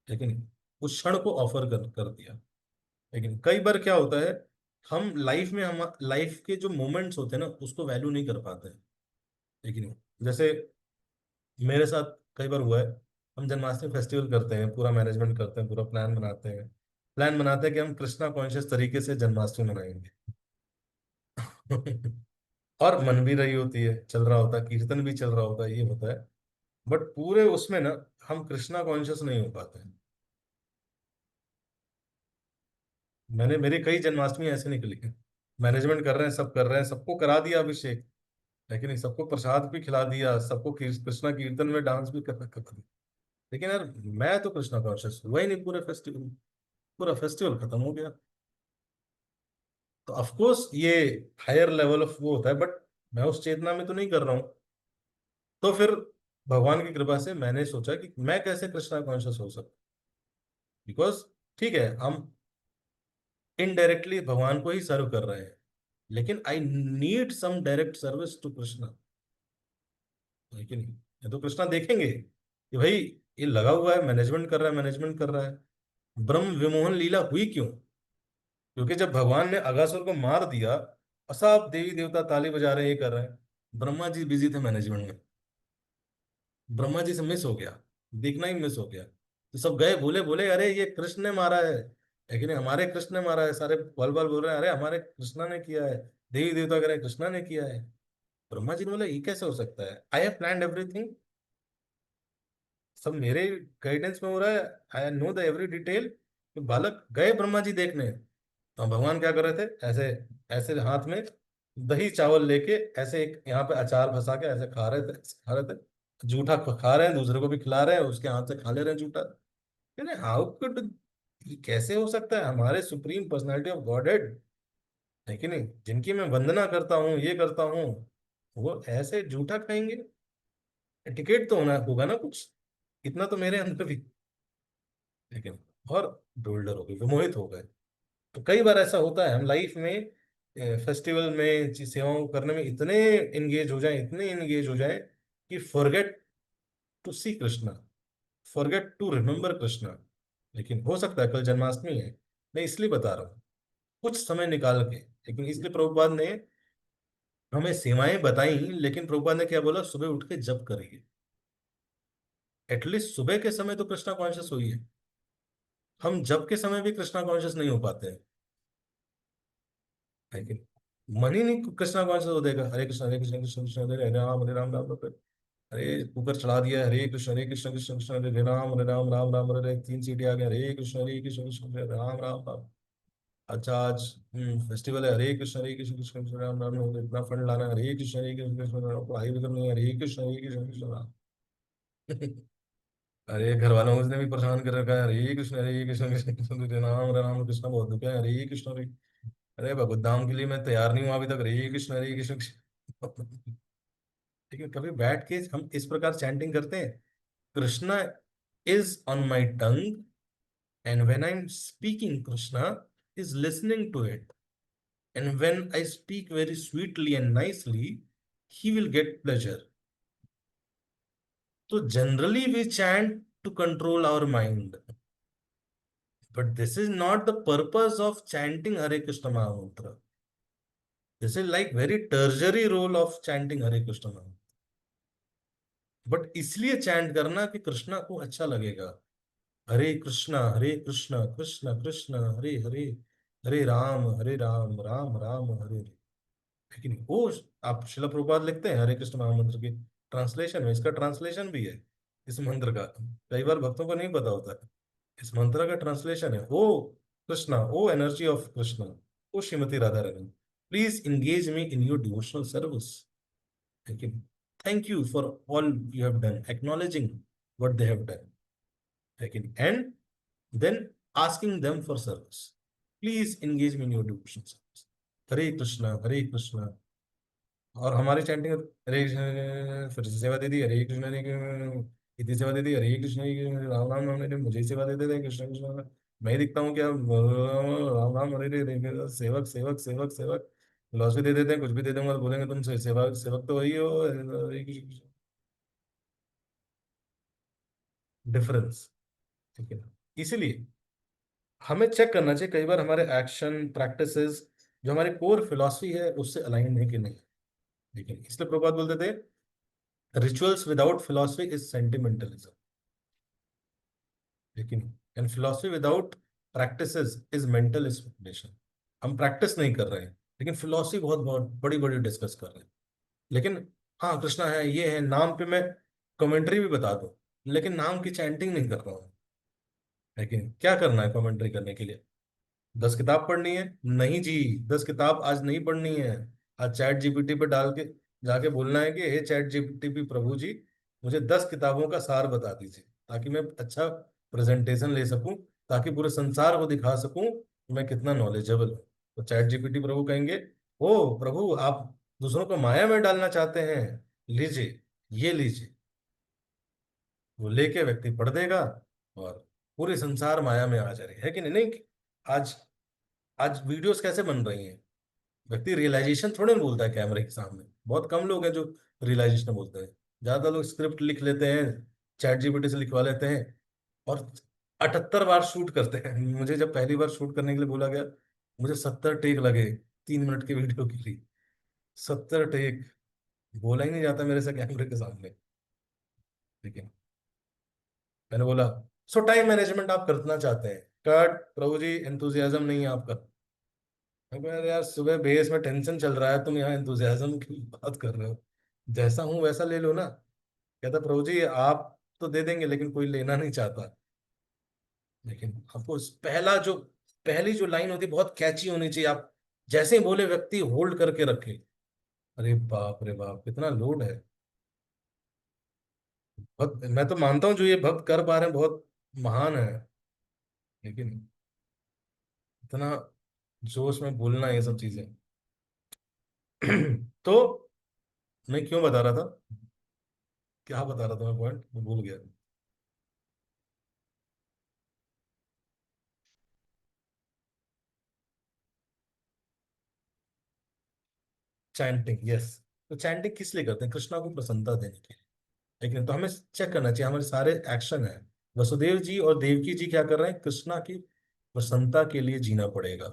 लेकिन उस क्षण को ऑफर कर दिया। लेकिन कई बार क्या होता है हम लाइफ में, हम लाइफ के जो मोमेंट्स होते हैं ना उसको वैल्यू नहीं कर पाते हैं, लेकिन जैसे मेरे साथ कई बार हुआ है, हम जन्माष्टमी फेस्टिवल करते हैं, पूरा मैनेजमेंट करते हैं, पूरा प्लान बनाते हैं कि हम कृष्णा कॉन्शियस तरीके से जन्माष्टमी मनाएंगे। और मन भी रही होती है, चल रहा होता है, कीर्तन भी चल रहा होता है, ये होता है, बट पूरे उसमें ना हम कृष्णा कॉन्शियस नहीं हो पाते हैं। मैंने मेरी कई जन्माष्टमी ऐसे निकली है, मैनेजमेंट कर रहे हैं, सब कर रहे हैं, सबको करा दिया अभिषेक, लेकिन सबको प्रसाद भी खिला दिया, सबको कृष्णा कीर्तन में डांस भी कर दिया, लेकिन यार मैं तो कृष्णा कॉन्शियस हुआ ही नहीं पूरे फेस्टिवल, पूरा फेस्टिवल खत्म हो गया। तो ऑफ कोर्स ये हायर लेवल ऑफ वो होता है, बट मैं उस चेतना में तो नहीं कर रहा हूँ। तो फिर भगवान की कृपा से मैंने सोचा कि मैं कैसे कृष्णा कॉन्शियस हो सकता, बिकॉज ठीक है हम इनडायरेक्टली भगवान को ही सर्व कर रहे हैं, लेकिन I need some direct service to Krishna, है कि नहीं। ये तो कृष्णा देखेंगे कि भाई ये लगा हुआ है, मैनेजमेंट कर रहा है, मैनेजमेंट कर रहा है। ब्रह्म विमोहन लीला हुई क्यों, क्योंकि जब भगवान ने अगासुर को मार दिया और सब देवी देवता ताली बजा रहे हैं, ये कर रहे हैं, ब्रह्मा जी बिजी थे मैनेजमेंट में, ब्रह्मा जी से मिस हो गया, देखना ही मिस हो गया। तो सब गए बोले बोले अरे ये कृष्ण ने मारा है, लेकिन हमारे कृष्ण ने मारा है, सारे बल बल बोल रहे हैं अरे हमारे कृष्णा ने किया है, देवी देवता कह रहे हैं कृष्णा ने किया है। ब्रह्मा जी ने बोला ये कैसे हो सकता है, आई हैव प्लान्ड एवरीथिंग, सब मेरे गाइडेंस में हो रहा है, I know the every detail. तो बालक गए ब्रह्मा जी देखने, तो भगवान क्या कर रहे थे, ऐसे ऐसे हाथ में दही चावल लेके ऐसे एक यहाँ पे अचार फंसा के ऐसे खा रहे थे, ऐसे खा रहे थे, जूठा खा रहे हैं, दूसरे को भी खिला रहे हैं, उसके हाथ से खा ले रहे हैं जूठा। हाउ कुड ये कैसे हो सकता है? हमारे सुप्रीम पर्सनालिटी ऑफ गॉडहेड है कि नहीं, जिनकी मैं वंदना करता हूँ, ये करता हूँ, वो ऐसे जूठा खाएंगे? टिकट तो होना होगा ना कुछ, इतना तो मेरे अंदर भी। लेकिन और डोल्डर हो गए, विमोहित हो गए। तो कई बार ऐसा होता है हम लाइफ में फेस्टिवल में सेवाओं करने में इतने एंगेज हो जाएं, इतने एंगेज हो जाएं कि forget to see Krishna, forget to remember Krishna. लेकिन हो सकता है कल जन्माष्टमी है, मैं इसलिए बता रहा हूँ, कुछ समय निकाल के। लेकिन इसलिए प्रभुपाद ने हमें सेवाएं बताई, लेकिन प्रभुपाद ने क्या बोला? सुबह उठ के जप करिए। एटलीस्ट सुबह के समय तो कृष्णा कॉन्शियस हुई है। हम जब के समय भी कृष्णा कॉन्शियस नहीं हो पाते हैं। लेकिन मन ही नहीं कृष्णा कॉन्शियस हो देगा। हरे कृष्ण कृष्ण कृष्ण हरे राम राम राम। अरे कुकर चढ़ा दिया, हरे कृष्ण कृष्ण कृष्ण हरे राम राम राम हरे, तीन सीटी आ गया, हरे कृष्ण कृष्ण हरे राम राम राम। अच्छा आज फेस्टिवल है, हरे कृष्ण कृष्ण कृष्ण राम राम राम, इतना फंड लाना है, हरे कृष्ण कृष्ण राम, पढ़ाई भी करनी है, हरे कृष्ण कृष्ण राम। अरे घर वालों को उसने भी परेशान कर रखा है, हरे कृष्ण कृष्ण कृष्ण हरे राम कृष्ण बहुत दुख है, हरे कृष्ण हरे। अरे भगवत धाम के लिए मैं तैयार नहीं हूँ अभी तक, हरे कृष्ण कृष्ण। ठीक है, कभी बैठ के हम इस प्रकार चैंटिंग करते हैं? Krishna is on my tongue, and when I am speaking Krishna is listening to it, and when I speak very sweetly and nicely he will get pleasure. तो generally we chant to control our mind, but this is not the purpose of chanting Hare Krishna mahamantra. This is like very tertiary role of chanting Hare Krishna mahamantra. But इसलिए chant करना कि कृष्णा को अच्छा लगेगा। हरे कृष्णा कृष्ण कृष्ण हरे हरे, हरे राम राम राम हरे हरे। लेकिन वो आप शिला प्रभुपाद लिखते हैं हरे कृष्ण महामंत्र के ट्रांसलेशन में, इसका ट्रांसलेशन भी है इस मंत्र का। कई बार भक्तों को नहीं पता होता है। इस मंत्र का ट्रांसलेशन है, O Krishna, O energy of Krishna, O Shrimati Radha Rani, please engage me in your devotional service. लेकिन thank you for all you have done, acknowledging what they have done. लेकिन and then asking them for service. Please engage me in your devotion service. हरे कृष्णा। और हमारी chanting, Hare Krishna, फिर से सेवा दे दी, हरे कृष्ण हरे कृष्ण, इतनी सेवा दे दी, हरे कृष्ण राम राम राम हरे, मुझे ही सेवा दे देते हैं कृष्ण कृष्ण। मैं ही दिखता हूँ क्या? राम राम हरे हरे हरे, सेवक सेवक सेवक सेवक। फिलॉसफी दे देते हैं, कुछ भी दे देंगे और बोलेंगे तुम सेवक सेवक तो वही हो, हरे कृष्ण। डिफरेंस, ठीक है ना? इसीलिए हमें चेक करना चाहिए कई बार हमारे एक्शन प्रैक्टिसेस जो हमारी कोर फिलॉसफी है उससे अलाइन है कि नहीं। लेकिन इसलिए प्रभुपाद बोलते थे रिचुअल्स विदाउट फिलॉसफी इज सेंटिमेंटलिज्म। लेकिन and philosophy without practices is mental speculation. हम प्रैक्टिस नहीं कर रहे हैं, लेकिन फिलॉसफी बहुत बहुत बड़ी बड़ी डिस्कस कर रहे हैं। लेकिन हाँ कृष्णा है, ये है, नाम पे मैं कमेंट्री भी बता दूं, लेकिन नाम की चैंटिंग नहीं कर रहा हूँ। लेकिन क्या करना है कमेंट्री करने के लिए? 10 किताब पढ़नी है? नहीं जी, 10 किताब आज नहीं पढ़नी है। आज चैट जीपीटी पे डाल के जाके बोलना है कि हे चैट जीपीटी प्रभु जी, मुझे 10 किताबों का सार बता दीजिए, ताकि मैं अच्छा प्रेजेंटेशन ले सकूं, ताकि पूरे संसार को दिखा सकूं कि मैं कितना नॉलेजेबल हूं। तो चैट जीपीटी प्रभु कहेंगे, ओ प्रभु आप दूसरों को माया में डालना चाहते हैं, लीजिए, ये लीजिए। वो लेके व्यक्ति पढ़ देगा और पूरे संसार माया में आ जाए, है कि नहीं? नहीं, आज आज वीडियोस कैसे बन रही हैं? व्यक्ति रियलाइजेशन थोड़े ना बोलता है कैमरे के सामने, बहुत कम लोग हैं जो रियलाइजेशन बोलते हैं। ज्यादा लोग स्क्रिप्ट लिख लेते हैं, चैट जीपीटी से लिखवा लेते हैं, और 78 बार शूट करते हैं। मुझे जब पहली बार शूट करने के लिए बोला गया, मुझे 70 टेक लगे 3 मिनट के वीडियो के लिए। 70 टेक, बोला ही नहीं जाता मेरे से कैमरे के सामने। लेकिन मैंने बोला, सो टाइम मैनेजमेंट आप करना चाहते हैं, कट प्रभु जी, एंथुजियाज्म नहीं है आपका। मैं कहा, यार सुबह बेस में टेंशन चल रहा है, तुम यहाँ एंथुजियाज्म की बात कर रहे हो, जैसा हूं वैसा ले लो ना। कहता प्रभु जी आप तो दे देंगे, लेकिन कोई लेना नहीं चाहता। लेकिन आपको पहली जो लाइन होती है बहुत कैची होनी चाहिए, आप जैसे ही बोले व्यक्ति होल्ड करके रखे। अरे बाप रे बाप, कितना लोड है। बहुत, मैं तो मानता हूँ जो ये भक्त कर पा रहे हैं बहुत महान है। लेकिन इतना जोश में बोलना ये सब चीजें। तो मैं क्यों बता रहा था, क्या बता रहा था मैं, पॉइंट मैं भूल गया। Chanting, yes. तो चैंटिंग किस लिए करते हैं? कृष्णा को प्रसन्नता देने के लिए। लेकिन तो हमें चेक करना चाहिए हमारे सारे एक्शन है, वसुदेव जी और देवकी जी क्या कर रहे हैं, कृष्णा की प्रसन्नता के लिए जीना पड़ेगा।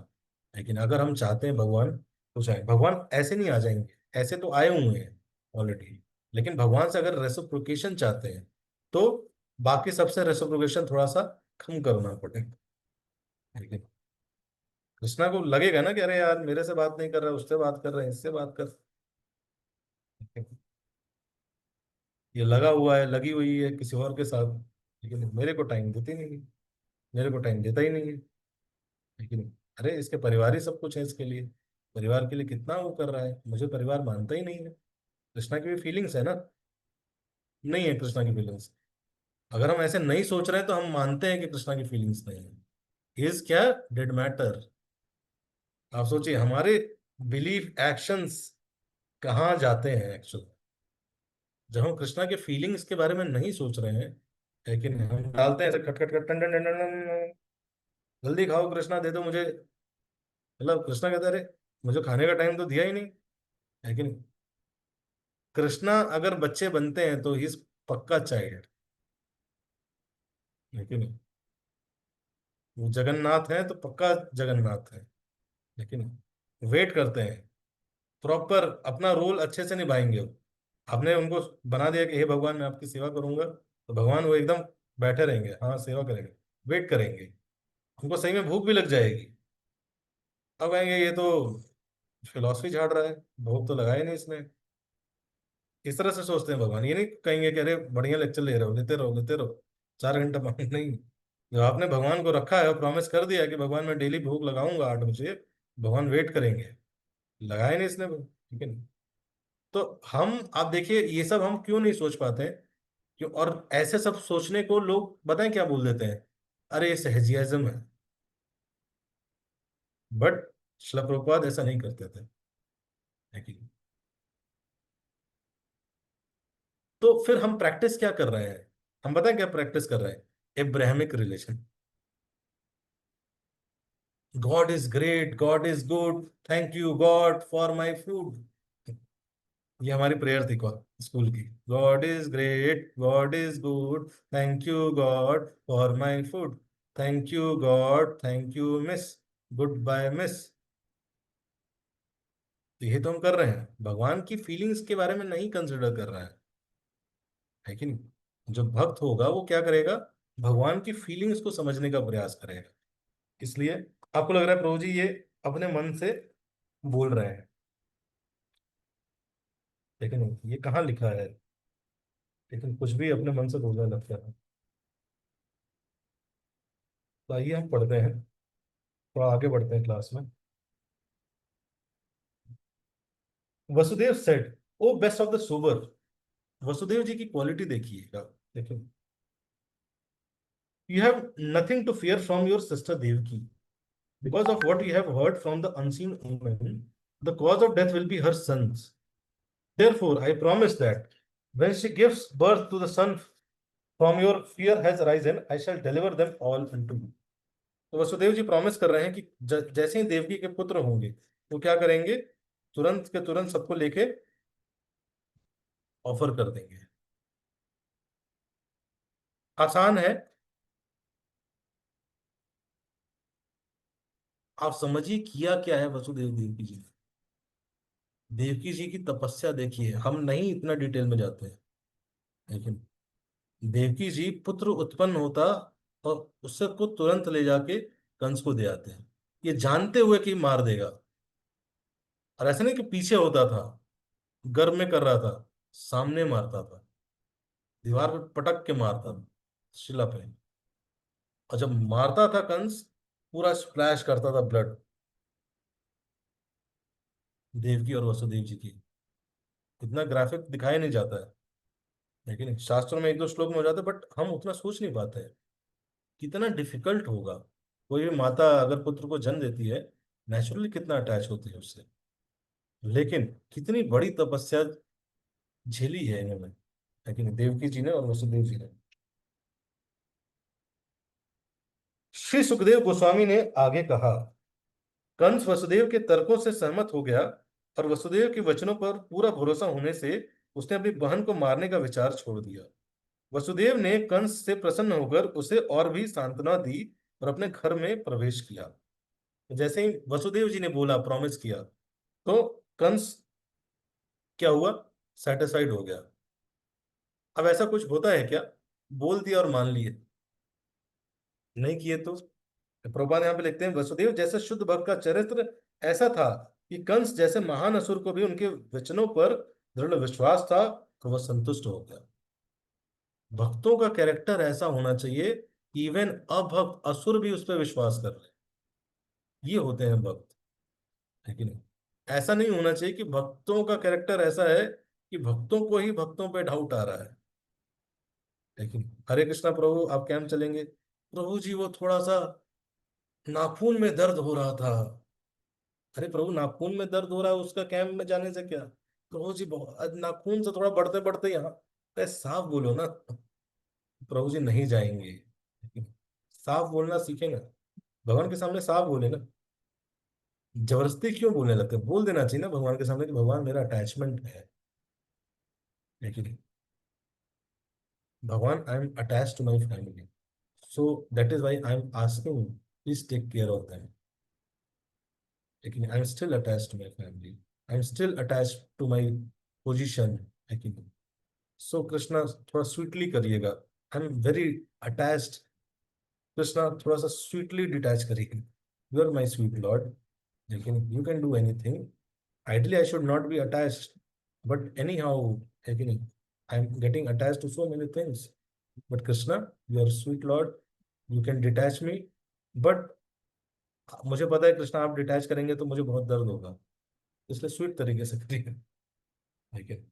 लेकिन अगर हम चाहते हैं भगवान तो चाहे भगवान ऐसे नहीं आ जाएंगे, ऐसे तो आए हुए हैं ऑलरेडी। लेकिन भगवान से अगर रेसिप्रोकेशन चाहते हैं तो बाकी सबसे रेसिप्रोकेशन थोड़ा सा कम करना पड़ेगा। लेकिन कृष्णा को लगेगा ना कि अरे यार मेरे से बात नहीं कर रहा, उससे बात कर रहे हैं, इससे बात कर, ये लगा हुआ है, लगी हुई है किसी और के साथ, लेकिन मेरे को टाइम देती नहीं है, मेरे को टाइम देता ही नहीं है। लेकिन अरे इसके परिवार ही सब कुछ है इसके लिए, परिवार के लिए कितना वो कर रहा है, मुझे परिवार मानता ही नहीं है। कृष्णा की भी फीलिंग्स है ना, नहीं है कृष्णा की फीलिंग्स। अगर हम ऐसे नहीं सोच रहे हैं तो हम मानते हैं कि कृष्णा की फीलिंग्स नहीं है, इज क्या, डिड मैटर। आप सोचिए हमारे बिलीफ एक्शंस कहाँ जाते हैं एक्चुअली, जब हम कृष्णा के फीलिंग्स के बारे में नहीं सोच रहे हैं, लेकिन हम डालते हैं ऐसे खट खट खट टन टन टन टन टन, जल्दी खाओ कृष्णा दे दो मुझे। मतलब कृष्णा कहता है अरे मुझे खाने का टाइम तो दिया ही नहीं। लेकिन कृष्णा अगर बच्चे बनते हैं तो ही पक्का चाइल्ड, लेकिन वो जगन्नाथ है तो पक्का जगन्नाथ है। लेकिन वेट करते हैं, प्रॉपर अपना रोल अच्छे से निभाएंगे वो। आपने उनको बना दिया कि हे भगवान मैं आपकी सेवा करूंगा, तो भगवान वो एकदम बैठे रहेंगे, हाँ सेवा करेंगे, वेट करेंगे। उनको सही में भूख भी लग जाएगी। अब कहेंगे ये तो फिलॉसफी झाड़ रहा है, भूख तो लगाया नहीं इसने। इस तरह से सोचते हैं भगवान, ये नहीं कहेंगे कि अरे बढ़िया लेक्चर ले रहे हो, लेते रहो लेते रहो, 4 घंटा पानी नहीं। जब आपने भगवान को रखा है और प्रॉमिस कर दिया कि भगवान मैं डेली भूख लगाऊंगा 8 बजे, भगवान वेट करेंगे। लगाया नहीं इसने ठीक है। तो हम, आप देखिए ये सब हम क्यों नहीं सोच पाते हैं, क्यों? और ऐसे सब सोचने को लोग बताएं क्या बोल देते हैं, अरे ये सहजियाज्म है। बट शिला प्रभुपाद ऐसा नहीं करते थे। लेकिन तो फिर हम प्रैक्टिस क्या कर रहे हैं, हम बताएं क्या प्रैक्टिस कर रहे हैं, Abrahamic relation. God is great, God is good, thank you God for my food. ये हमारी प्रेयर थी स्कूल की, God is great, God is good, thank you God for my food, thank you God, thank you miss, good bye miss. तो ये तो हम कर रहे हैं, भगवान की फीलिंग्स के बारे में नहीं कंसिडर कर रहा है कि नहीं? जो भक्त होगा वो क्या करेगा, भगवान की फीलिंग्स को समझने का प्रयास करेगा। इसलिए आपको लग रहा है प्रभु जी ये अपने मन से बोल रहे हैं, लेकिन ये कहाँ लिखा है, लेकिन कुछ भी अपने मन से बोलने लगता है। तो आइए हम पढ़ते हैं, थोड़ा आगे बढ़ते हैं क्लास में। Vasudev said, O best of the sober. Vasudev ji की क्वालिटी देखिएगा, देखिए, you have nothing to fear from your sister Devaki, because of what you have heard from the unseen woman, the cause of death will be her sons. Therefore I promise that when she gives birth to the son from your fear has arisen, I shall deliver them all unto you. तो वसुदेव जी promise कर रहे हैं कि जैसे ही देवकी के पुत्र होंगे वो क्या करेंगे, तुरंत के तुरंत सबको लेके ऑफर कर देंगे। आसान है, आप समझिए किया क्या है वसुदेव देवकी जी ने। देवकी जी की तपस्या देखिए, हम नहीं इतना डिटेल में जाते हैं, लेकिन देवकी जी पुत्र उत्पन्न होता और उससे को तुरंत ले जाके कंस को दे आते हैं, ये जानते हुए कि मार देगा। और ऐसा नहीं कि पीछे होता था, गर्भ में कर रहा था, सामने मारता था, दीवार पे पटक के मारता था, शिला पे। और जब मारता था कंस, पूरा स्प्लैश करता था ब्लड, देवकी और वसुदेव जी की। इतना ग्राफिक दिखाया नहीं जाता है, लेकिन शास्त्रों में एक दो श्लोक में हो जाता है, बट हम उतना सोच नहीं पाते हैं कितना डिफिकल्ट होगा। कोई भी माता अगर पुत्र को जन्म देती है, नेचुरली कितना अटैच होती है उससे। लेकिन कितनी बड़ी तपस्या झेली है इन्होंने, लेकिन देवकी जी ने और वसुदेव जी ने। श्री सुखदेव गोस्वामी ने आगे कहा, कंस वसुदेव के तर्कों से सहमत हो गया, और वसुदेव के वचनों पर पूरा भरोसा होने से उसने अपनी बहन को मारने का विचार छोड़ दिया। वसुदेव ने कंस से प्रसन्न होकर उसे और भी सांत्वना दी और अपने घर में प्रवेश किया। जैसे ही वसुदेव जी ने बोला, प्रॉमिस किया, तो कंस क्या हुआ, सेटिस्फाइड हो गया। अब ऐसा कुछ होता है क्या, बोल दिया और मान लिए, नहीं किए तो। प्रभुपाद यहाँ पे लिखते हैं, वसुदेव जैसे शुद्ध भक्त का चरित्र ऐसा था कि कंस जैसे महान असुर को भी उनके वचनों पर दृढ़ विश्वास था, तो वह संतुष्ट हो गया। भक्तों का कैरेक्टर ऐसा होना चाहिए, इवन अभक्त असुर भी उस पर विश्वास कर रहे, ये होते हैं भक्त। है कि नहीं? ऐसा नहीं होना चाहिए कि भक्तों का कैरेक्टर ऐसा है कि भक्तों को ही भक्तों पे डाउट आ रहा है। लेकिन हरे कृष्णा प्रभु, आप कैंप चलेंगे, प्रभु जी वो थोड़ा सा नाखून में दर्द हो रहा था। अरे प्रभु, नाखून में दर्द हो रहा है, उसका कैंप में जाने से क्या। प्रभु जी बहुत नाखून से थोड़ा बढ़ते बढ़ते यहाँ, अरे साफ बोलो ना। प्रभु जी नहीं जाएंगे। साफ बोलना सीखे ना, भगवान के सामने साफ बोले ना। जबरदस्ती क्यों बोलने लगते, बोल देना चाहिए ना भगवान के सामने कि भगवान मेरा अटैचमेंट है। लेकिन भगवान, I am attach to my family, so that is why I am asking, please take care of them. लेकिन I am still attach to my family, I am still attach to my position. लेकिन so Krishna, थोड़ा sweetly करिएगा, I am very attached. Krishna थोड़ा सा sweetly detach करिए, you are my sweet lord, लेकिन you can do anything. Ideally I should not be attached, but any how, है कि नहीं, I am getting attach to so many things. But Krishna, you are sweet Lord, you can detach me, but मुझे पता है कृष्णा, आप detach करेंगे तो मुझे बहुत दर्द होगा, इसलिए स्वीट तरीके से करिए। ठीक है,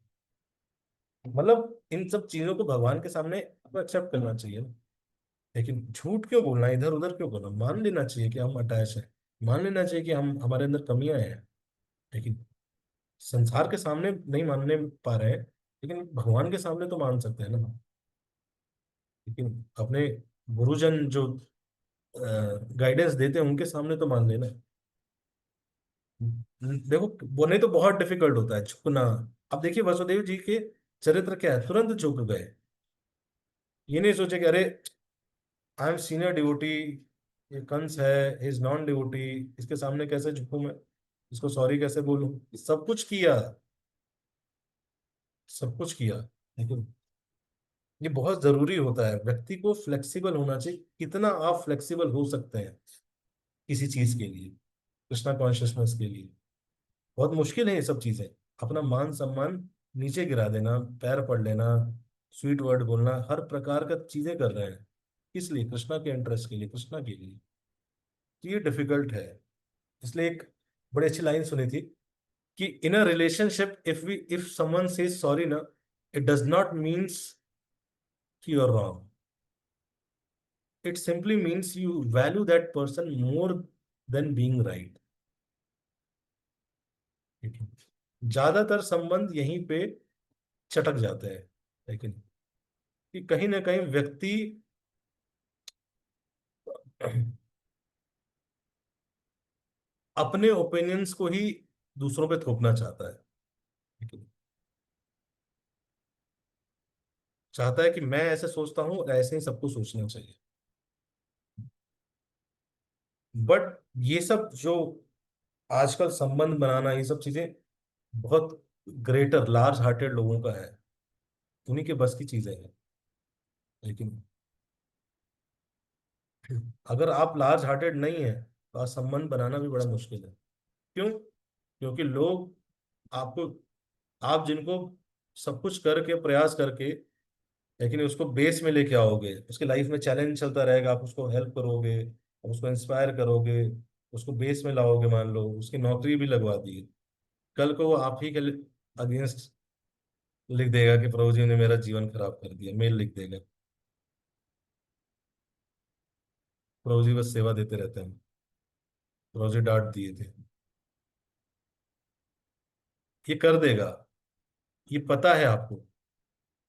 मतलब इन सब चीजों को भगवान के सामने आपको एक्सेप्ट करना चाहिए ना। लेकिन झूठ क्यों बोलना, इधर उधर क्यों करना, मान लेना चाहिए कि हम अटैच हैं, मान लेना चाहिए कि हम, हमारे अंदर कमियां हैं। लेकिन संसार के सामने नहीं मानने पा रहे हैं, लेकिन भगवान के सामने तो मान सकते हैं ना। लेकिन अपने गुरुजन जो गाइडेंस देते हैं उनके सामने तो मान लेना। देखो, वो नहीं तो बहुत डिफिकल्ट होता है झुकना। अब देखिए वसुदेव जी के चरित्र क्या है, तुरंत झुक गए। ये नहीं सोचे कि अरे आई एम सीनियर डिवोटी, ये कंस है, इज नॉन डिवोटी, इसके सामने कैसे झुकूं मैं, इसको सॉरी कैसे बोलूं। सब कुछ किया, सब कुछ किया। लेकिन ये बहुत जरूरी होता है, व्यक्ति को फ्लेक्सिबल होना चाहिए, कितना आप फ्लेक्सिबल हो सकते हैं किसी चीज के लिए, कृष्णा कॉन्शियसनेस के लिए। बहुत मुश्किल है ये सब चीजें, अपना मान सम्मान नीचे गिरा देना, पैर पड़ लेना, स्वीट वर्ड बोलना, हर प्रकार का चीजें कर रहे हैं, किस लिए, कृष्णा के इंटरेस्ट के लिए, कृष्णा के लिए। तो ये डिफिकल्ट है। इसलिए एक बड़ी अच्छी लाइन सुनी थी कि in a relationship, if someone says sorry ना, इट डज नॉट मीन्स कि you are wrong, it simply means you value that person more than being right. ज्यादातर संबंध यहीं पे चटक जाते हैं। लेकिन कि कहीं ना कहीं व्यक्ति अपने ओपिनियंस को ही दूसरों पे थोपना चाहता है। लेकिन चाहता है कि मैं ऐसे सोचता हूँ, ऐसे ही सबको सोचना चाहिए। बट ये सब जो आजकल संबंध बनाना, ये सब चीजें बहुत ग्रेटर लार्ज हार्टेड लोगों का है, उन्हीं के बस की चीजें हैं। लेकिन अगर आप लार्ज हार्टेड नहीं है, तो आज संबंध बनाना भी बड़ा मुश्किल है। क्यों? क्योंकि लोग आपको, आप जिनको सब कुछ करके, प्रयास करके, लेकिन उसको बेस में लेके आओगे, उसके लाइफ में चैलेंज चलता रहेगा, आप उसको हेल्प करोगे, आप उसको इंस्पायर करोगे, उसको बेस में लाओगे, मान लो उसकी नौकरी भी लगवा दी, कल को वो आप ही के अगेंस्ट लिख देगा कि प्रभु जी ने मेरा जीवन खराब कर दिया, मेल लिख देगा। प्रभु जी बस सेवा देते रहते हैं। प्रभु जी डांट दिए थे, ये कर देगा, ये पता है आपको,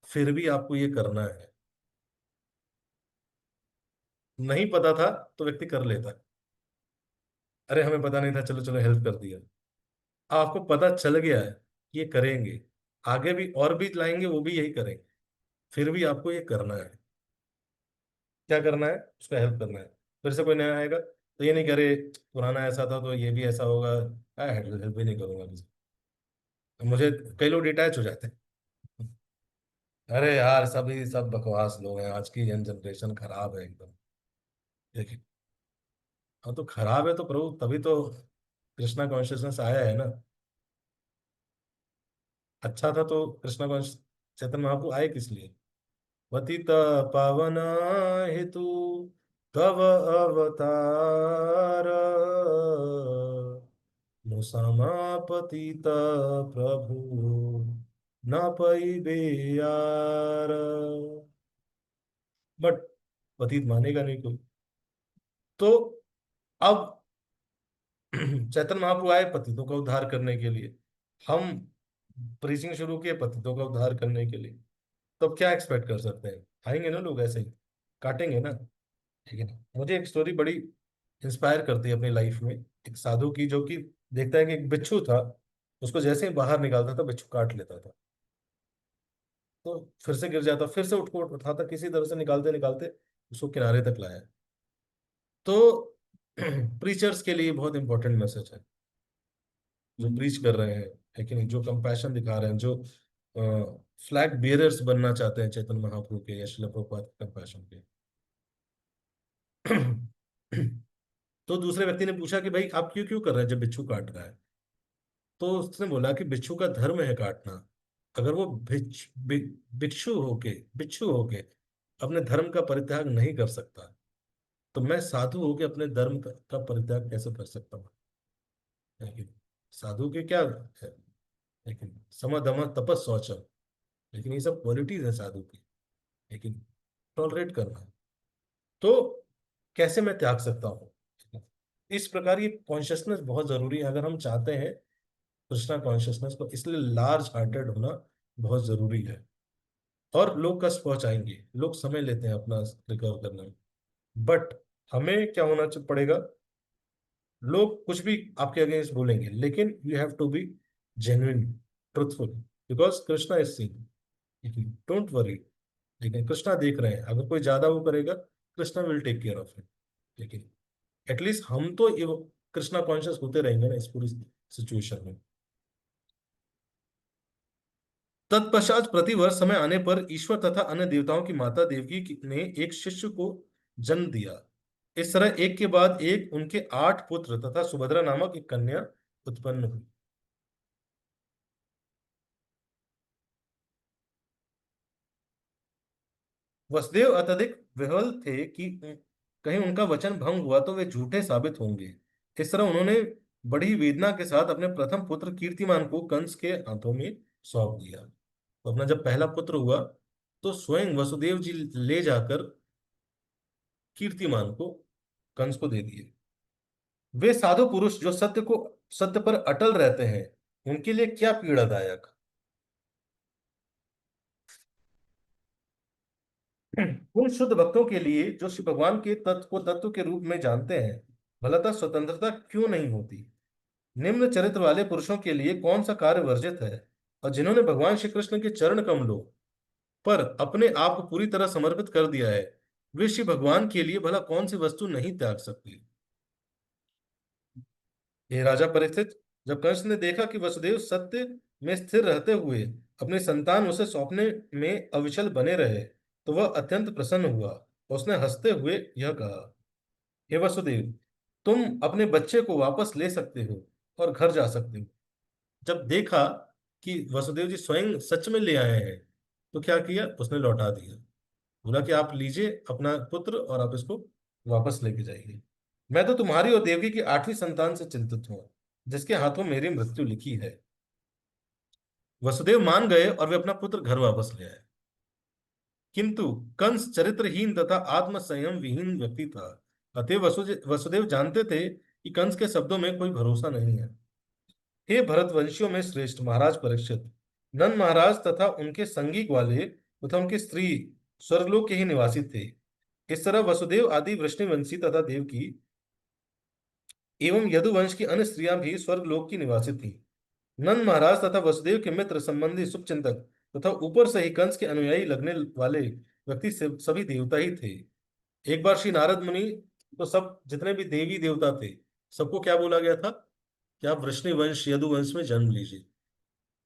फिर भी आपको ये करना है। नहीं पता था तो व्यक्ति कर लेता है। अरे हमें पता नहीं था, चलो चलो हेल्प कर दिया। आपको पता चल गया है, ये करेंगे, आगे भी और भी लाएंगे वो भी यही करेंगे, फिर भी आपको ये करना है। क्या करना है? उसका हेल्प करना है। फिर से कोई नया आएगा तो ये नहीं करे, पुराना ऐसा था तो ये भी ऐसा होगा, हेल्प भी नहीं करूंगा किसी को। मुझे कई लोग डिटैच हो जाते हैं। अरे यार सभी सब बकवास लोग हैं, आज की यंग जनरेशन खराब है एकदम। देखिए, हाँ तो खराब है तो प्रभु तभी तो कृष्णा कॉन्शियसनेस आया है ना। अच्छा था तो कृष्णा कॉन्शियस चैतन्य महाप्रभु आए किस लिए? पतित पावन हेतु तव अवतार, मुसमा पतित प्रभु न पइबे यार। बट पतित मानेगा नहीं कोई। तो अब चैतन्य महाप्रभु आए पतितों का उद्धार करने के लिए, हम प्रीचिंग शुरू किए पतितों का उद्धार करने के लिए। तो अब क्या एक्सपेक्ट कर सकते हैं? आएंगे ना लोग ऐसे ही, काटेंगे ना। ठीक है ना? मुझे एक स्टोरी बड़ी इंस्पायर करती है अपनी लाइफ में, एक साधु की, जो कि देखता है कि एक बिच्छू था, उसको जैसे ही बाहर निकालता था बिच्छू काट लेता था। तो फिर से गिर जाता, फिर से उठ को उठाता, किसी तरह से निकालते निकालते उसको किनारे तक लाया। तो प्रीचर्स के लिए बहुत इंपॉर्टेंट मैसेज है, जो प्रीच कर रहे हैं, है कि नहीं, जो कंपैशन दिखा रहे हैं, जो फ्लैग बियरर्स बनना चाहते हैं चैतन्य महाप्रभु के या श्रील प्रभुपाद के कंपैशन के। तो दूसरे व्यक्ति ने पूछा कि भाई आप क्यों क्यों कर रहे हैं जब बिच्छू काट रहा है? तो उसने बोला कि बिच्छू का धर्म है काटना। अगर वो बिच्छू होके अपने धर्म का परित्याग नहीं कर सकता, तो मैं साधु होके अपने धर्म का परित्याग कैसे कर सकता हूँ? लेकिन साधु के क्या है? लेकिन सम दम तपस शौचम, लेकिन ये सब क्वालिटीज है साधु की। लेकिन टॉलरेट करना है, तो कैसे मैं त्याग सकता हूँ? इस प्रकार ये कॉन्शियसनेस बहुत जरूरी है अगर हम चाहते हैं कृष्णा कॉन्शियसनेस को, इसलिए लार्ज हार्टेड होना बहुत जरूरी है। और लोग कष्ट पहुंचाएंगे, लोग समय लेते हैं अपना रिकवर करने में, बट हमें क्या होना पड़ेगा? लोग कुछ भी आपके अगेंस्ट बोलेंगे, लेकिन you have to be genuine, truthful, because Krishna is seeing. Don't worry. लेकिन कृष्णा देख रहे हैं, अगर कोई ज्यादा वो करेगा, Krishna will take care of it. लेकिन एटलीस्ट हम तो ये कृष्णा कॉन्शियस होते रहेंगे ना इस पूरी सिचुएशन में। तत्पश्चात प्रतिवर्ष समय आने पर ईश्वर तथा अन्य देवताओं की माता देवकी ने एक शिष्य को जन्म दिया। इस तरह एक के बाद एक उनके 8 पुत्र तथा सुभद्रा नामक एक कन्या उत्पन्न हुई। वसुदेव अत्यधिक विह्वल थे कि कहीं उनका वचन भंग हुआ तो वे झूठे साबित होंगे। इस तरह उन्होंने बड़ी वेदना के साथ अपने प्रथम पुत्र कीर्तिमान को कंस के हाथों में सौंप दिया। तो अपना जब पहला पुत्र हुआ तो स्वयं वसुदेव जी ले जाकर कीर्तिमान को कंस को दे दिए। वे साधु पुरुष जो सत्य पर अटल रहते हैं, उनके लिए क्या पीड़ादायक। उन शुद्ध भक्तों के लिए जो श्री भगवान के तत्व को तत्व के रूप में जानते हैं, भलता स्वतंत्रता क्यों नहीं होती? निम्न चरित्र वाले पुरुषों के लिए कौन सा कार्य वर्जित है? और जिन्होंने भगवान श्री कृष्ण के चरण कमलों पर अपने आप को पूरी तरह समर्पित कर दिया है, वे श्री भगवान के लिए भला कौन सी वस्तु नहीं त्याग सकती? हे राजा परीक्षित, जब कंस ने देखा कि वसुदेव सत्य में स्थिर रहते हुए अपनी संतान उसे सौंपने में अविचल बने रहे, तो वह अत्यंत प्रसन्न हुआ। उसने हंसते हुए यह कहा, हे वसुदेव, तुम अपने बच्चे को वापस ले सकते हो और घर जा सकते हो। जब देखा कि वसुदेव जी स्वयं सच में ले आए हैं, तो क्या किया? उसने लौटा दिया। बोला कि आप लीजिए अपना पुत्र और आप इसको वापस लेके जाइए। मैं तो तुम्हारी और देवकी की 8वीं संतान से चिंतित हूँ, जिसके हाथों मेरी मृत्यु लिखी है। वसुदेव मान गए और वे अपना पुत्र घर वापस ले आए। किंतु कंस चरित्रहीन तथा आत्म संयम विहीन व्यक्ति था। अतएव वसुदेव जानते थे कि कंस के शब्दों में कोई भरोसा नहीं है। हे भरतवंशियों में श्रेष्ठ महाराज परीक्षित, नंद महाराज तथा उनके संगी ग्वाले तथा उनकी स्त्री स्वर्गलोक के ही निवासी थे। इस तरह वसुदेव आदि वृष्णिवंशी तथा देवकी एवं यदुवंश की अन्य स्त्रियां भी स्वर्गलोक की निवासी थीं। नंद महाराज तथा वसुदेव के मित्र संबंधी शुभचिंतक तथा ऊपर से ही कंस के अनुयायी लगने वाले व्यक्ति सभी देवता ही थे। एक बार श्री नारद मुनि तो सब जितने भी देवी देवता थे सबको क्या बोला गया था कि आप वृष्णिवंश यदुवंश में जन्म लीजिए।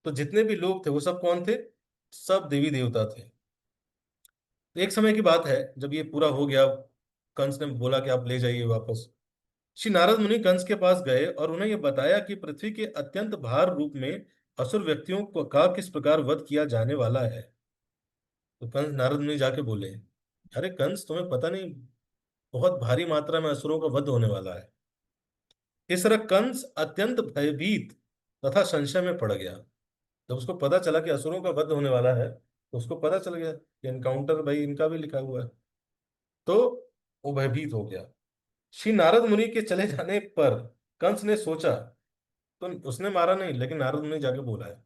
तो जितने भी लोग थे वो सब कौन थे? सब देवी देवता थे। तो एक समय की बात है जब ये पूरा हो गया, कंस ने बोला कि आप ले जाइए वापस। श्री नारद मुनि कंस के पास गए और उन्हें यह बताया कि पृथ्वी के अत्यंत भार रूप में असुर व्यक्तियों को का किस प्रकार वध किया जाने वाला है। तो कंस नारद मुनि जाके बोले, अरे कंस, तुम्हें पता नहीं, बहुत भारी मात्रा में असुरों का वध होने वाला है। इस तरह कंस अत्यंत भयभीत तथा संशय में पड़ गया। जब उसको पता चला कि असुरों का वध होने वाला है तो उसको पता चल गया कि एनकाउंटर भाई इनका भी लिखा हुआ है। तो वो भयभीत हो गया। श्री नारद मुनि के चले जाने पर कंस ने सोचा, तो उसने मारा नहीं, लेकिन नारद मुनि जाके बोला है।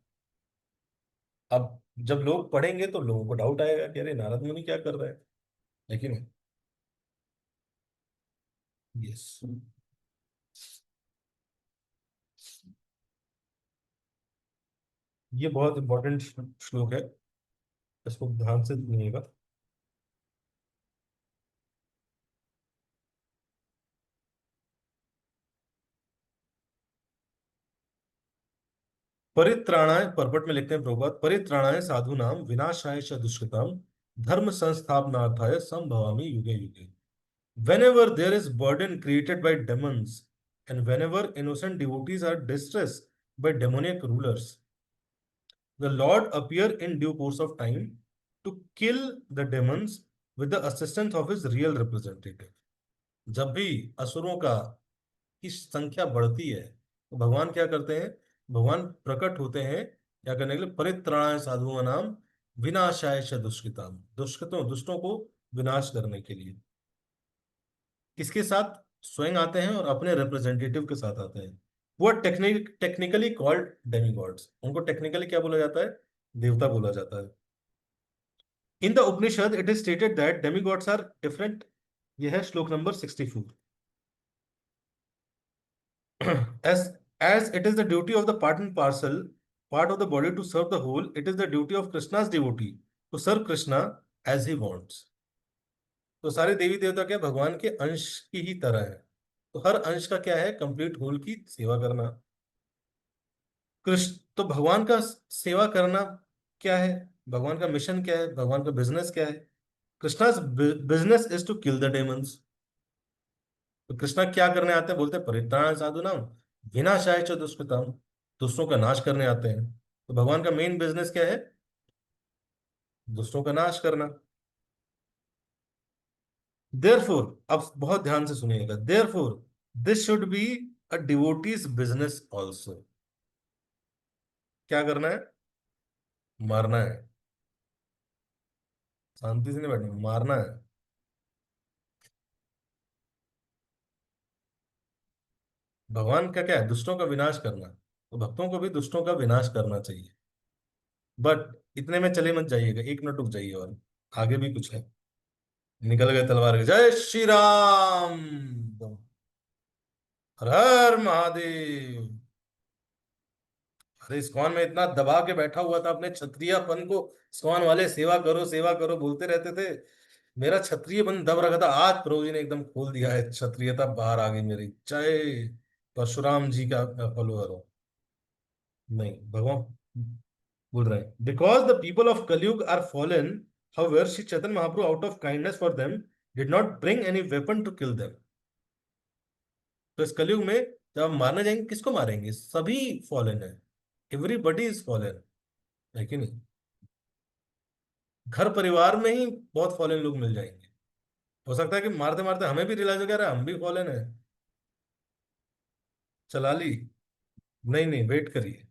अब जब लोग पढ़ेंगे तो लोगों को डाउट आएगा कि अरे नारद मुनि क्या कर रहे हैं। लेकिन यस, ये बहुत इंपॉर्टेंट श्लोक है, इसको ध्यान से सुनिएगा। परित्राणाय, परपट में लिखते हैं प्रभुपाद, परित्राणाय साधुनाम विनाशाय च दुष्कृताम धर्म संस्थापनार्थाय संभवामि युगे युगे। Whenever there is burden created by demons, and whenever innocent devotees are distressed by demoniac rulers, the Lord appear in due course of time to kill the demons with the assistance of his real representative. जब भी असुरों का की संख्या बढ़ती है तो भगवान क्या करते हैं? भगवान प्रकट होते हैं क्या करने के लिए? परित्राणाय साधुओं नाम विनाशाय च दुष्कृताम, दुष्टों को विनाश करने के लिए। किसके साथ? स्वयं आते हैं और अपने रिप्रेजेंटेटिव के साथ आते हैं। वो टेक्निकली कॉल्ड डेमीगॉड्स, उनको टेक्निकली क्या बोला जाता है? देवता बोला जाता है। In the Upanishad it is stated that demigods are different. यह है श्लोक number 64। as it is the duty of the part and parcel part of the body to serve the whole, it is the duty of Krishna's devotee to serve Krishna as he wants. तो सारे देवी देवता क्या भगवान के अंश की ही तरह है। तो हर अंश का क्या है? कंप्लीट होल की सेवा करना। कृष्ण तो भगवान का सेवा करना क्या है? भगवान का मिशन क्या है? भगवान का बिजनेस क्या है? Krishna's business is to kill the demons. तो कृष्णा क्या करने आते हैं? बोलते हैं परित्राण साधु नाम विनाशाय च दुष्कृताम, दुष्टों का नाश करने आते हैं। तो भगवान का मेन बिजनेस क्या है? दुष्टों का नाश करना। देयरफॉर, अब बहुत ध्यान से सुनिएगा, therefore this should be a devotees business also. क्या करना है? मारना है। शांति से नहीं बैठना, मारना है। भगवान का क्या है? दुष्टों का विनाश करना। तो भक्तों को भी दुष्टों का विनाश करना चाहिए। बट इतने में चले मत जाइएगा, एक मिनट रुक जाइए, और आगे भी कुछ है। निकल गए तलवार के, जय श्री राम, हर हर महादेव। अरे इस्कॉन में इतना दबा के बैठा हुआ था अपने क्षत्रियपन को, इस्कॉन वाले सेवा करो बोलते रहते थे। मेरा क्षत्रियपन दब रखा था, आज प्रभु जी ने एकदम खोल दिया है, क्षत्रियता बाहर आ गई मेरी। जय परशुराम जी का फॉलोअर हो। नहीं, भगवान बोल रहे हैं, because the people of Kaliyuga are fallen, however Shri Chaitanya Mahaprabhu out of kindness for them did not bring any weapon to kill them. तो इस कलयुग में जब हम मारने जाएंगे, किसको मारेंगे? सभी फॉलन है, एवरीबडी इज फॉलन, है कि नहीं? घर परिवार में ही बहुत फॉलन लोग मिल जाएंगे। हो सकता है कि मारते मारते हमें भी रियलाइज हो गया, अरे हम भी फॉलन है, चला ली। नहीं नहीं, वेट करिए।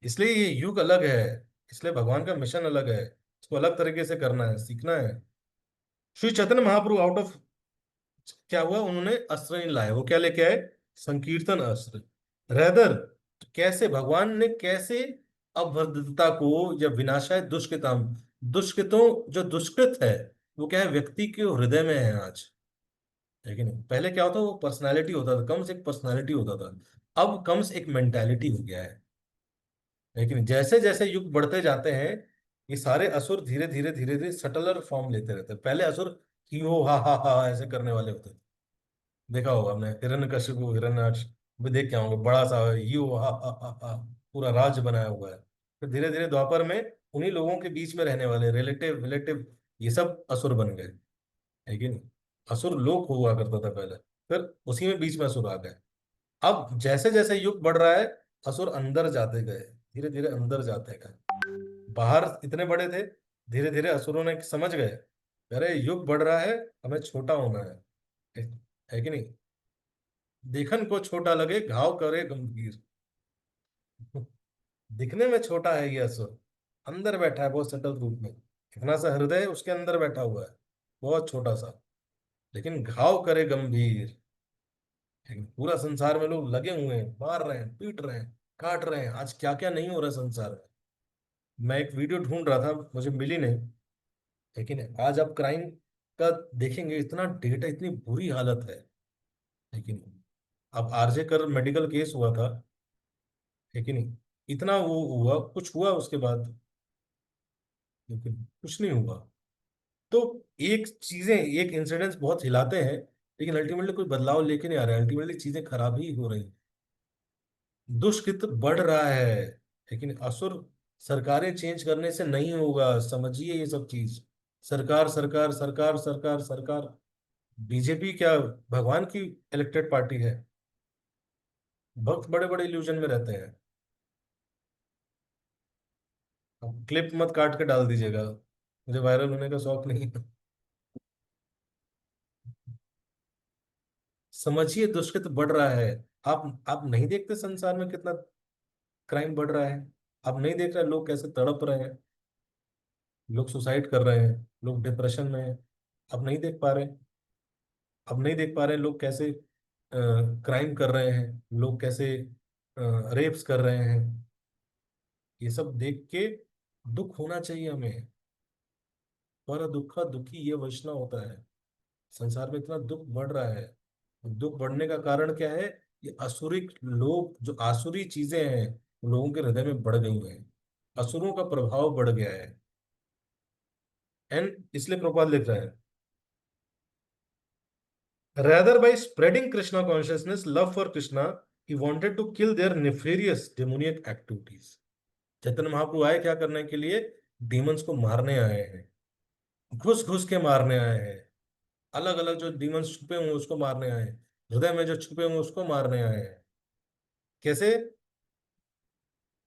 इसलिए ये युग अलग है, इसलिए भगवान का मिशन अलग है, इसको अलग तरीके से करना है, सीखना है। श्री चैतन्य महाप्रभु आउट ऑफ क्या हुआ, उन्होंने अस्त्र नहीं लाए, वो क्या लेके आए? संकीर्तन अस्त्र। रेदर, कैसे भगवान ने कैसे अभद्रता को या विनाशाय दुष्कृताम, दुष्कृतों, जो दुष्कृत है वो क्या है, व्यक्ति के हृदय में है आज। है कि नहीं? पहले क्या होता, वो पर्सनालिटी होता था, कंस एक पर्सनालिटी होता था, अब कंस एक मेंटालिटी हो गया है। लेकिन जैसे जैसे युग बढ़ते जाते हैं, ये सारे असुर धीरे धीरे धीरे धीरे सटलर फॉर्म लेते रहते हैं। पहले असुर ही हो हा ऐसे करने वाले होते थे, देखा होगा हमने, हिरण्यकशिपु हिरण्याक्ष भी देख के होंगे, बड़ा सा यू हा पूरा राज्य बनाया हुआ है। फिर धीरे धीरे द्वापर में उन्हीं लोगों के बीच में रहने वाले रिलेटिव रिलेटिव ये सब असुर बन गए। है कि नहीं? असुर लोक हुआ करता था पहले, फिर उसी में बीच में असुर आ गए। अब जैसे जैसे युग बढ़ रहा है, असुर अंदर जाते गए, धीरे धीरे अंदर जाते गए। बाहर इतने बड़े थे, धीरे धीरे असुरों ने समझ गए, अरे युग बढ़ रहा है, हमें छोटा होना है कि नहीं? देखन को छोटा लगे घाव करे गंभीर। दिखने में छोटा है ये असुर, अंदर बैठा है बहुत सटल रूप में, इतना सा हृदय उसके अंदर बैठा हुआ है, बहुत छोटा सा, लेकिन घाव करे गंभीर। लेकिन पूरा संसार में लोग लगे हुए हैं, मार रहे हैं, पीट रहे हैं, काट रहे हैं, आज क्या क्या नहीं हो रहा है संसार में। मैं एक वीडियो ढूंढ रहा था, मुझे मिली नहीं, लेकिन आज आप क्राइम का देखेंगे, इतना डेटा, इतनी बुरी हालत है। लेकिन अब आरजे कर मेडिकल केस हुआ था, है कि नहीं? इतना वो हुआ, कुछ हुआ उसके बाद, लेकिन कुछ नहीं हुआ। तो एक चीजें, एक इंसिडेंट्स बहुत हिलाते हैं, लेकिन अल्टीमेटली कोई बदलाव लेके नहीं आ रहा है, अल्टीमेटली चीजें खराब ही हो रही हैं। दुष्कृत बढ़ रहा है, लेकिन असुर सरकारें चेंज करने से नहीं होगा, समझिए ये सब चीज। सरकार सरकार सरकार सरकार सरकार, बीजेपी क्या भगवान की इलेक्टेड पार्टी है? भक्त बड़े बड़े इल्यूजन में रहते हैं। अब क्लिप मत काट के डाल दीजिएगा, मुझे वायरल होने का शौक नहीं है। समझिए दुष्कृत बढ़ रहा है। आप नहीं देखते संसार में कितना क्राइम बढ़ रहा है? आप नहीं देख रहे लोग कैसे तड़प रहे हैं, लोग सुसाइड कर रहे हैं, लोग डिप्रेशन में हैं? आप नहीं देख पा रहे? अब नहीं देख पा रहे लोग कैसे क्राइम कर रहे हैं, लोग कैसे रेप्स कर रहे हैं? ये सब देख के दुख होना चाहिए हमें, पर दुखा दुखी ये वैष्णव होता है। संसार में इतना दुख बढ़ रहा है, दुख बढ़ने का कारण क्या है? ये असुरिक लोग, जो आसुरी चीजें हैं लोगों के हृदय में बढ़ गई हैं, असुरों का प्रभाव बढ़ गया है। एंड इसलिए प्रभुपाद लिख रहे हैं, rather by spreading Krishna consciousness, love for Krishna, he wanted to kill their nefarious demoniac activities. Chaitanya Mahaprabhu आए क्या करने के लिए? डीमंस को मारने आए हैं, घुस घुस के मारने आए हैं, अलग अलग जो डीमंस छुपे हुए हैं, उसको मारने आए हैं, हृदय में जो छुपे हुए हैं, उसको मारने आए हैं। कैसे?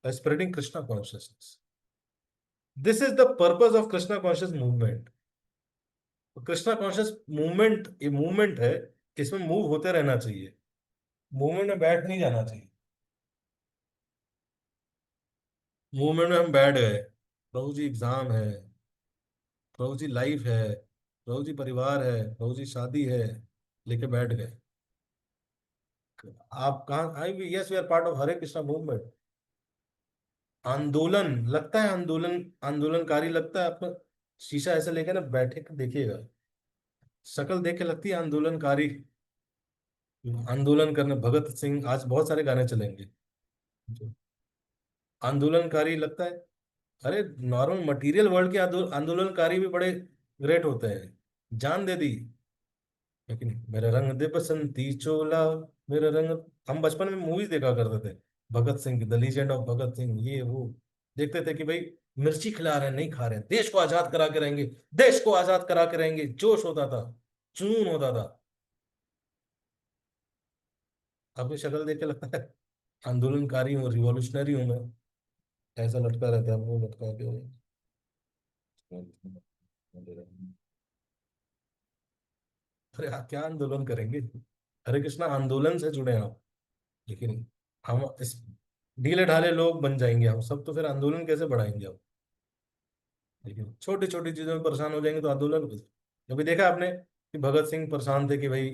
by spreading Krishna consciousness. This is the purpose of Krishna conscious movement. तो कृष्णा कॉन्शियस मूवमेंट, ये मूवमेंट है, इसमें मूव होते रहना चाहिए, मूवमेंट में बैठ नहीं जाना चाहिए। मूवमेंट में हम बैठ गए, प्रभु जी एग्जाम है, प्रभु जी लाइफ है, प्रभु जी परिवार है, प्रभु जी शादी है, लेके बैठ गए। आप कहाँ आई? Yes, we are part of Hare Krishna movement. आंदोलन लगता है, आंदोलन आंदोलनकारी लगता है आपको? शीशा ऐसे लेके ना बैठे के देखिएगा, शक्ल देख के लगती है आंदोलनकारी। आंदोलन करने भगत सिंह, आज बहुत सारे गाने चलेंगे जो आंदोलनकारी लगता है। अरे नॉर्मल मटेरियल वर्ल्ड के आंदोलनकारी भी बड़े ग्रेट होते हैं, जान दे दी। लेकिन मेरा रंग दे बसंती चोला, मेरा रंग, हम बचपन में मूवीज देखा करते थे, भगत सिंह की, the legend of Bhagat Singh, ये वो देखते थे कि भाई मिर्ची खिला रहे हैं, नहीं खा रहे हैं, देश को आजाद करा के रहेंगे, देश को आजाद करा के रहेंगे, जोश होता था, जुनून होता था। अपनी शक्ल देख के लगता है आंदोलनकारी हूँ, रिवॉल्यूशनरी हूँ मैं, ऐसा लटका रहता है मुंह लटका के। अरे आप क्या आंदोलन करेंगे? हरे कृष्णा आंदोलन से जुड़े हैं आप, लेकिन हम इस ढीले ढाले लोग बन जाएंगे हम सब, तो फिर आंदोलन कैसे बढ़ाएंगे हम? लेकिन छोटी छोटी चीजों में परेशान हो जाएंगे तो आंदोलन कैसे? कभी देखा आपने कि भगत सिंह परेशान थे कि भाई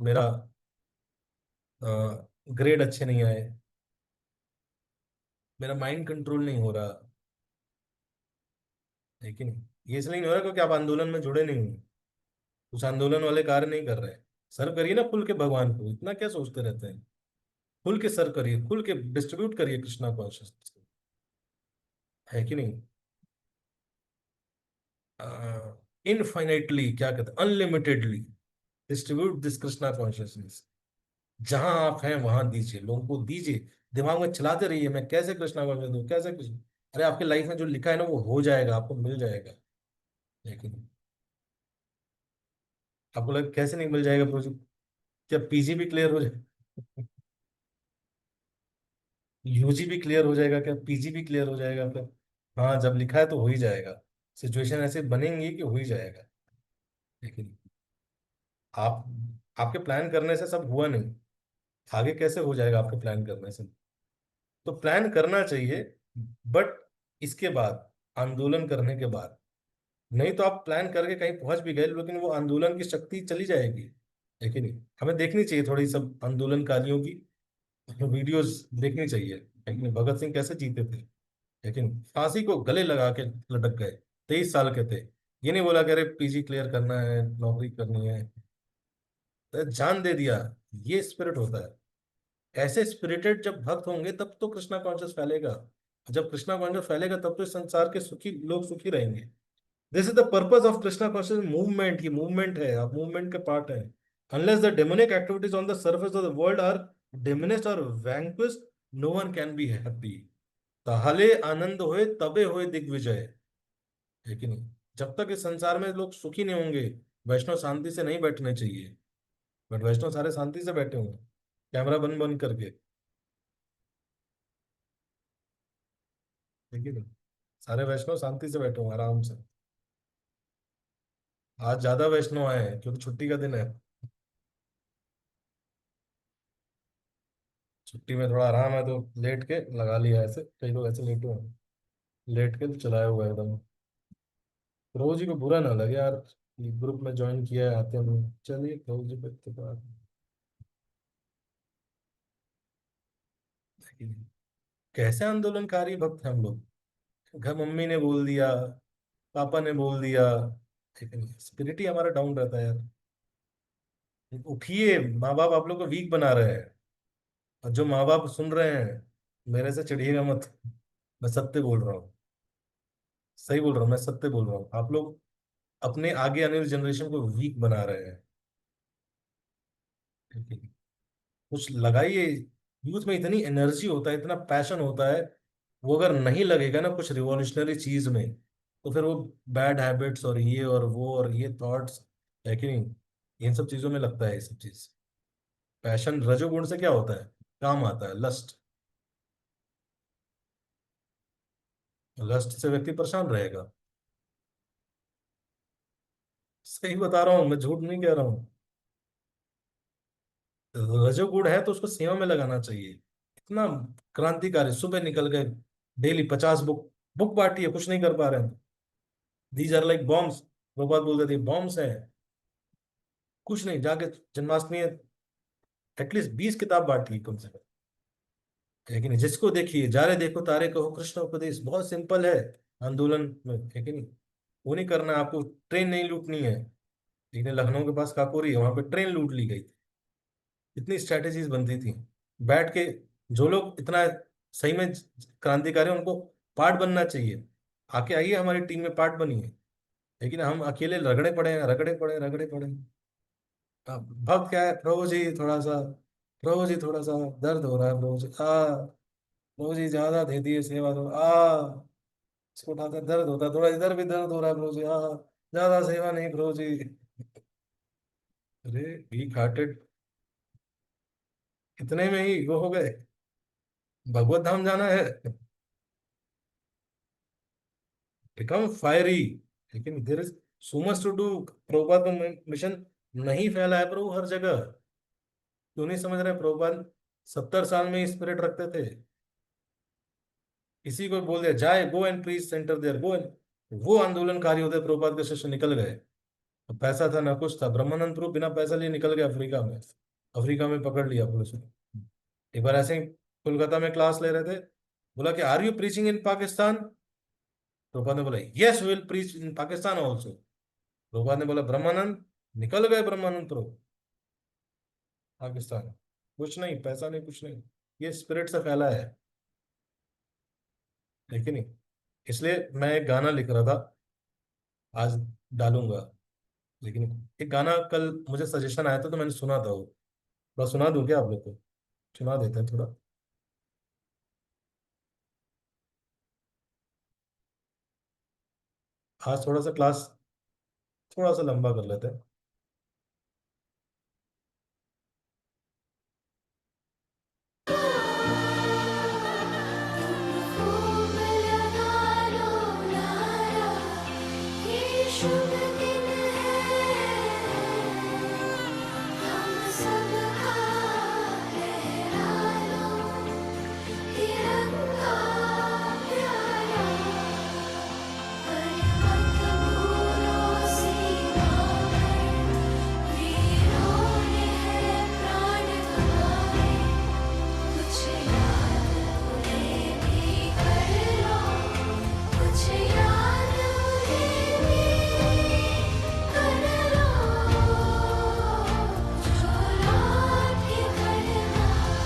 मेरा ग्रेड अच्छे नहीं आए, मेरा माइंड कंट्रोल नहीं हो रहा। लेकिन ये इसलिए नहीं हो रहा क्योंकि आप आंदोलन में जुड़े नहीं हुए, कुछ आंदोलन वाले कार्य नहीं कर रहे। सर्व करिए ना खुल के भगवान को, इतना क्या सोचते रहते हैं। खुल के सर्व करिए, खुल के डिस्ट्रीब्यूट करिए कृष्णा कॉन्शियसनेस को, है कि नहीं। इनफाइनाइटली, क्या कहते हैं, unlimitedly distribute this Krishna consciousness. जहां आप हैं वहां दीजिए, लोगों को दीजिए। दिमाग में चलाते रहिए, मैं कैसे कृष्णा कॉन्शियस दूं, कैसे कृष्ण। अरे आपके लाइफ में जो लिखा है ना वो हो जाएगा, आपको मिल जाएगा। लेकिन आपको लगा कैसे नहीं मिल जाएगा प्रोजेक्ट, क्या पीजी भी क्लियर हो जाएगा, यूजी भी क्लियर हो जाएगा, क्या पीजी भी क्लियर हो जाएगा फिर। हाँ जब लिखा है तो हो ही जाएगा। सिचुएशन ऐसे बनेंगी कि हो ही जाएगा। लेकिन आप, आपके प्लान करने से सब हुआ नहीं, आगे कैसे हो जाएगा आपके प्लान करने से। तो प्लान करना चाहिए, बट इसके बाद, आंदोलन करने के बाद। नहीं तो आप प्लान करके कहीं पहुंच भी गए लेकिन वो आंदोलन की शक्ति चली जाएगी। लेकिन नहीं, हमें देखनी चाहिए थोड़ी सब आंदोलनकारियों की वीडियोस देखनी चाहिए, लेकिन भगत सिंह कैसे जीते थे। लेकिन फांसी को गले लगा के लटक गए, 23 साल के थे। ये नहीं बोला कि अरे पीजी क्लियर करना है, नौकरी करनी है, तो जान दे दिया। ये स्पिरिट होता है। ऐसे स्पिरिटेड जब भक्त होंगे तब तो कृष्णा कॉन्शियस फैलेगा। जब कृष्णा कॉन्शियस फैलेगा तब तो इस संसार के सुखी लोग सुखी रहेंगे। This is the purpose of Krishna conscious movement. ये मूवमेंट है, आप मूवमेंट के पार्ट है। Unless the demonic activities on the surface of the world are diminished और vanquished, no one can be happy. ताहले आनंद होए तबे होए दिग्विजय। है कि नहीं। जब तक इस संसार में लोग सुखी नहीं होंगे, वैष्णव शांति से नहीं बैठने चाहिए। बट वैष्णव सारे शांति से बैठे हुए हैं, कैमरा बंद बंद करके। ठीक है नहीं, सारे वैष्णव शांति से बैठे हुए हैं, आराम से। आज ज्यादा वैष्णव आए हैं क्योंकि छुट्टी का दिन है। छुट्टी में थोड़ा आराम है तो लेट के लगा लिया, ऐसे कई लोग ऐसे लेटे हुए हैं, लेट के तो चलाया हुआ है एकदम। प्रभु जी को बुरा ना लगे यार, ग्रुप में ज्वाइन किया है, आते हैं। चलिए प्रभु जी पे इत्तेफाक। कैसे आंदोलनकारी भक्त हैं हम लोग। घर मम्मी ने बोल दिया, पापा ने बोल दिया, ठीक है, स्पिरिट ही हमारा डाउन रहता है यार। उठिए, माँ बाप आप लोग को वीक बना रहे हैं। और जो माँ बाप सुन रहे हैं, मेरे से चिढ़िएगा मत, मैं सत्य बोल रहा हूँ। सही बोल रहा हूँ, मैं सत्य बोल रहा हूँ। आप लोग अपने आगे आने वाली जनरेशन को वीक बना रहे हैं। ठीक है? कुछ लगाइए। यूथ में इतनी एनर्जी होता है, इतना पैशन होता है। वो अगर नहीं लगेगा ना कुछ रिवॉल्यूशनरी चीज में, तो फिर वो बैड हैबिट्स और ये और वो और ये थॉट्स, है कि नहीं, इन सब चीजों में लगता है ये सब चीज। पैशन रजोगुण से क्या होता है, काम आता है, लस्ट। लस्ट से व्यक्ति परेशान रहेगा। सही बता रहा हूँ, मैं झूठ नहीं कह रहा हूँ। रजोगुण है तो उसको सेवा में लगाना चाहिए। इतना क्रांतिकारी, सुबह निकल गए, डेली 50 बुक, बुक बांटी है, कुछ नहीं कर पा रहे हैं। दीज आर लाइक बॉम्ब्स, वो बात बोलते थे बॉम्ब्स है। कुछ नहीं, जाके जन्माष्टमी एटलीस्ट 20 किताब बांटी कम से कम। है कि नहीं, जिसको देखिए जा रहे देखो तारे कहो कृष्ण उपदेश, बहुत सिंपल है। आंदोलन में, है कि नहीं, वो नहीं करना है आपको। ट्रेन नहीं लूटनी है। लेकिन लखनऊ के पास काकोरी है, वहां पे ट्रेन लूट ली गई थी। इतनी स्ट्रेटेजीज बनती थी। बैठ के, जो लोग इतना सही में क्रांतिकारी हैं, उनको पार्ट बनना चाहिए। आके आइए हमारी टीम में पार्ट बनिए। लेकिन हम अकेले रगड़े पड़े हैं, रगड़े पड़े, रगड़े पड़े। अब भक्त क्या है, प्रभु जी थोड़ा सा, प्रभु जी थोड़ा सा दर्द हो रहा है, प्रभु जी प्रभु जी ज्यादा दे दिए सेवा तो इसको उठाते दर्द होता है, थोड़ा इधर भी दर्द हो रहा है प्रभु जी, ज्यादा सेवा नहीं प्रभु जी। अरे वीक हार्टेड, इतने में ही वो हो गए, भगवत धाम जाना है। Become fiery. लेकिन there is so much to do. Prabhupada का मिशन नहीं फैला है प्रभु हर जगह। क्यों नहीं समझ रहे, प्रभुपाद 70 साल में स्पिरिट रखते थे। किसी को बोल दिया जाए go and preach centre there, go and, वो आंदोलनकारी होते, प्रभुपाद के शिष्य निकल गए। पैसा था ना कुछ था, ब्रह्मानंद प्रूफ बिना पैसा लिए निकल गया अफ्रीका में। अफ्रीका में पकड़ लिया पुलिस ने। एक बार ऐसे ही कोलकाता में क्लास ले रहे थे, बोला कि आर यू प्रीचिंग इन पाकिस्तान? प्रभुपाद ने बोला yes will preach in Pakistan also. Prabhupada ने बोला ब्रह्मानंद, निकल गए ब्रह्मानंद प्रो पाकिस्तान। कुछ नहीं, पैसा नहीं, कुछ नहीं, ये स्पिरिट से फैला है कि नहीं? इसलिए मैं एक गाना लिख रहा था, आज डालूंगा। लेकिन एक गाना कल मुझे सजेशन आया था तो मैंने सुना था वो, थोड़ा सुना दूं क्या आप लोग को? सुना देते हैं थोड़ा। आज थोड़ा सा क्लास थोड़ा सा लंबा कर लेते हैं।
शुभ दिन है, हम सब लहरा लो तिरंगा प्यारा, पर मत भूलो सीमा पर वीरों ने है प्राण गंवाए, कुछ याद उन्हें भी कर लो, कुछ याद उन्हें भी कर लो, जो लौट के घर ना आए।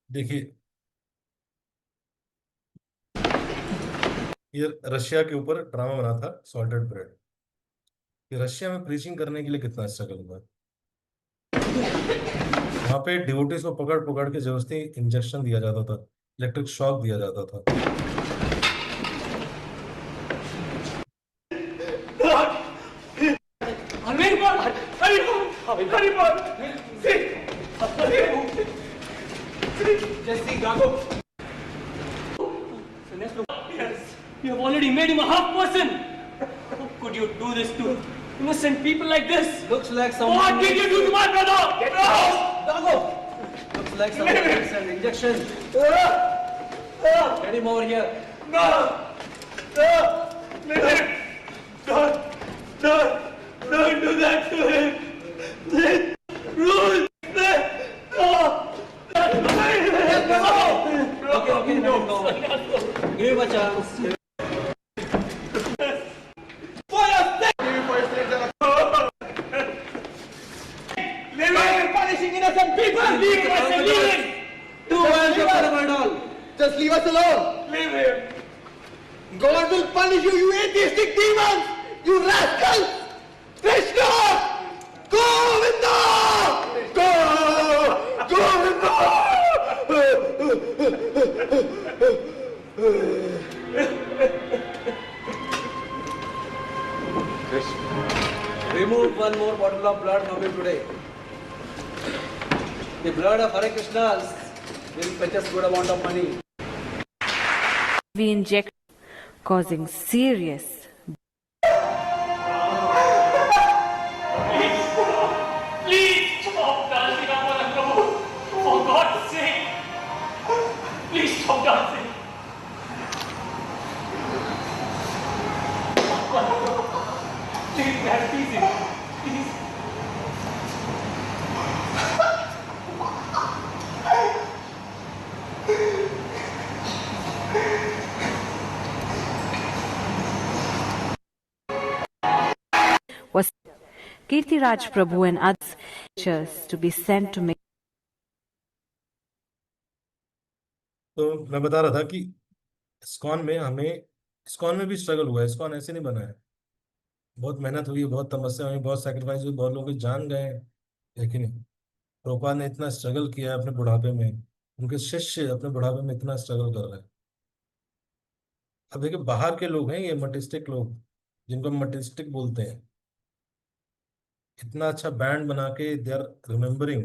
देखिए, ये रशिया के ऊपर ड्रामा बना था सॉल्टेड ब्रेड, कि रशिया में प्रीचिंग करने के लिए कितना स्ट्रगल हुआ। वहां पे डिवोटीज को पकड़ पकड़ के जबरदस्ती इंजेक्शन दिया जाता था, इलेक्ट्रिक शॉक दिया जाता था।
Jesse, Gago. Sinestro. Yes. You have already made him a half person. How could you do this to innocent people like this?
Looks like someone.
What did you do to my brother? Get out!
Gago! Looks like someone needs an injection. Get him over here.
No! No! Leave him! Don't do that to him! Please! Rule! No!
Okay, no. Give him a chance.
Leave him! Punishing innocent people! Leave him! I said leave him!
Too well, Dr. Mardal.
Just leave us alone.
Leave him!
God will punish you, you atheistic demons! You rascals! Krishna! Govinda! Govinda!
Remove one more bottle of blood from him today. The blood of Hare Krishnas will fetch us good amount of money.
We inject, causing serious
Please stop dancing up on the floor! For God's sake! Please stop dancing! Please, Dad, please. Please.
was Kirtiraj Prabhu and others teachers to be sent to make.
तो मैं बता रहा था कि ISKCON में भी struggle हुआ है। इस्कॉन ऐसे नहीं बना है। बहुत मेहनत हुई, बहुत तपस्या हुई, बहुत सैक्रिफाइस हुई, बहुत लोगों की जान गए हैं। लेकिन प्रभुपाद ने इतना स्ट्रगल किया है अपने बुढ़ापे में, उनके शिष्य अपने बुढ़ापे में इतना स्ट्रगल कर रहे हैं। अब देखिए, बाहर के लोग हैं ये मटिस्टिक लोग, जिनको हम मटिस्टिक बोलते हैं, इतना अच्छा बैंड बना के they are remembering,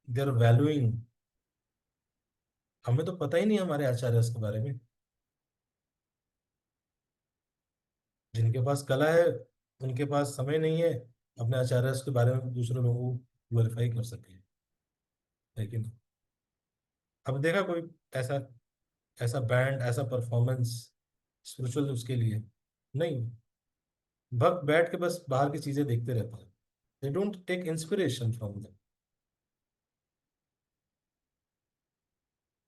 they are valuing. हमें तो पता ही नहीं हमारे आचार्य के बारे में। जिनके पास कला है उनके पास समय नहीं है अपने आचार्य के बारे में दूसरे लोगों को वेरीफाई कर सके। लेकिन अब देखा कोई ऐसा ऐसा बैंड, ऐसा परफॉर्मेंस स्पिरिचुअल उसके लिए नहीं। भक्त बैठ के बस बाहर की चीजें देखते रहते हैं। They don't take inspiration from them.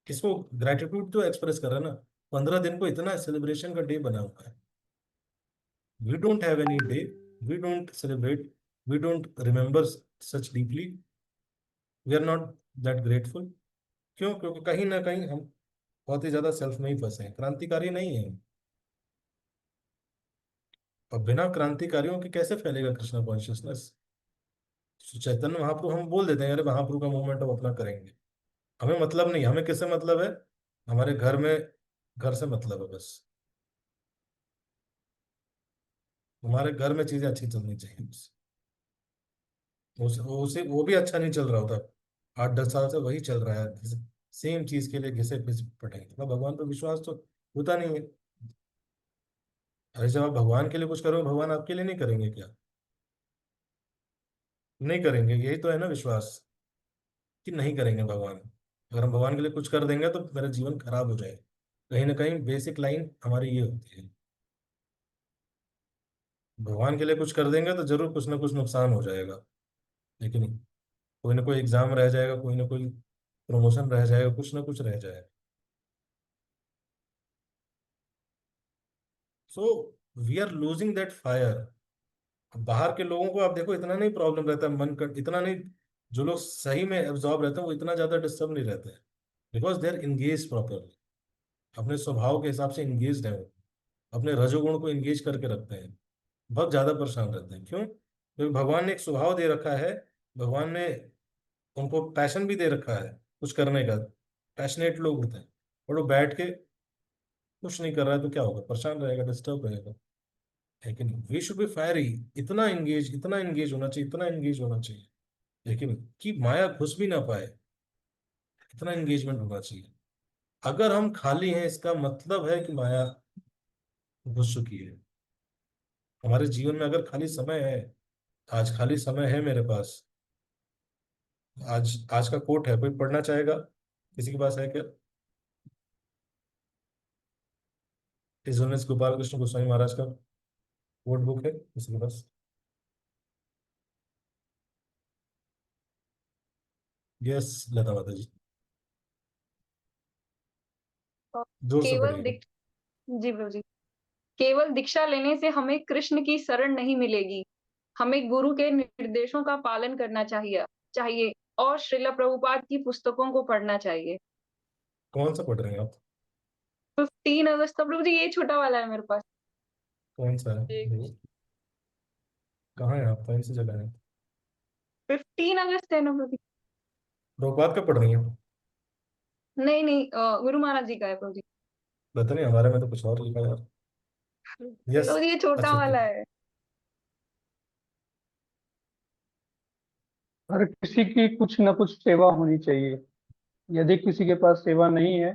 इसको ग्रेटिट्यूड तो एक्सप्रेस कर रहा है ना। 15 दिन को इतना सेलिब्रेशन का डे बना हुआ है। We don't have any day. We don't celebrate. We don't remember such deeply. We are not that grateful. क्यों? क्योंकि कहीं ना कहीं हम बहुत ही ज्यादा सेल्फ में ही फंसे हैं, क्रांतिकारी नहीं है। और बिना क्रांतिकारियों के कैसे फैलेगा कृष्णा कॉन्शियसनेस? चैतन्य महाप्रभु हम बोल देते हैं अरे महाप्रभु का मूवमेंट हम अपना करेंगे, हमें मतलब नहीं। हमें किससे मतलब है? हमारे घर में, घर से मतलब है बस। हमारे घर में चीजें अच्छी चलनी चाहिए बस। उसे वो भी अच्छा नहीं चल रहा होता। 8-10 साल से वही चल रहा है, सेम चीज के लिए घिसे पिस पड़े। मतलब भगवान पर विश्वास तो होता नहीं है। अरे जब आप भगवान के लिए कुछ करो, भगवान आपके लिए नहीं करेंगे क्या? नहीं करेंगे, यही तो है ना विश्वास, कि नहीं करेंगे भगवान। अगर हम भगवान के लिए कुछ कर देंगे तो मेरा जीवन खराब हो जाएगा। कहीं ना कहीं बेसिक लाइन हमारी ये होती है, भगवान के लिए कुछ कर देंगे तो जरूर कुछ ना कुछ नुकसान हो जाएगा। लेकिन कोई ना कोई एग्जाम रह जाएगा, कोई ना कोई प्रमोशन रह जाएगा, कुछ ना कुछ रह जाएगा। So we are losing that fire. बाहर के लोगों को आप देखो, इतना नहीं प्रॉब्लम रहता है मन का, इतना नहीं। जो लोग सही में एब्जॉर्ब रहते हैं वो इतना ज्यादा डिस्टर्ब नहीं रहते हैं, because they are engage properly. अपने स्वभाव के हिसाब से इंगेज है वो, अपने रजोगुण को इंगेज करके रखते हैं। बहुत ज्यादा परेशान रहते हैं। क्यों? क्योंकि भगवान ने एक स्वभाव दे रखा है, भगवान ने उनको पैशन भी दे रखा है कुछ करने का। पैशनेट लोग होते हैं, और वो बैठ के कुछ नहीं कर रहा है तो क्या होगा? परेशान रहेगा, डिस्टर्ब रहेगा। है कि नहीं? वी शुड बी फायरी, इतना एंगेज होना चाहिए, इतना एंगेज होना चाहिए, है कि नहीं, कि माया घुस भी ना पाए, इतना एंगेजमेंट होना चाहिए। अगर हम खाली हैं, इसका मतलब है कि माया घुस चुकी है हमारे जीवन में। अगर खाली समय है, आज खाली समय है मेरे पास, आज आज का कोट है, कोई पढ़ना चाहेगा? किसी के पास है क्या? इस गोपाल कृष्ण गोस्वामी महाराज का कोट बुक है किसी के पास? यस, लता माता जी,
और
जोर से
केवल
पढ़िएगा।
दीक्ष जी प्रभु जी। केवल दीक्षा लेने से हमें कृष्ण की शरण नहीं मिलेगी। हमें गुरु के निर्देशों का पालन करना चाहिए चाहिए और श्रीला प्रभुपाद की पुस्तकों को पढ़ना चाहिए।
कौन सा पढ़ रहे हैं आप?
15 अगस्त का प्रभु जी, ये छोटा वाला है मेरे पास।
कौन सा है
एक
वो? कहाँ है आप? कौन सी जगह है?
15 अगस्त है ना प्रभु जी?
प्रभुपाद का पढ़ रही हैं?
नहीं नहीं, गुरु महाराज जी का है प्रभु जी।
पता नहीं, हमारे में तो कुछ और लिखा है यार। यस।
प्रभु जी ये छोटा
अच्छा
वाला
ठीक।
है।
हर किसी की कुछ न कुछ सेवा होनी चाहिए। यदि किसी के पास सेवा नहीं है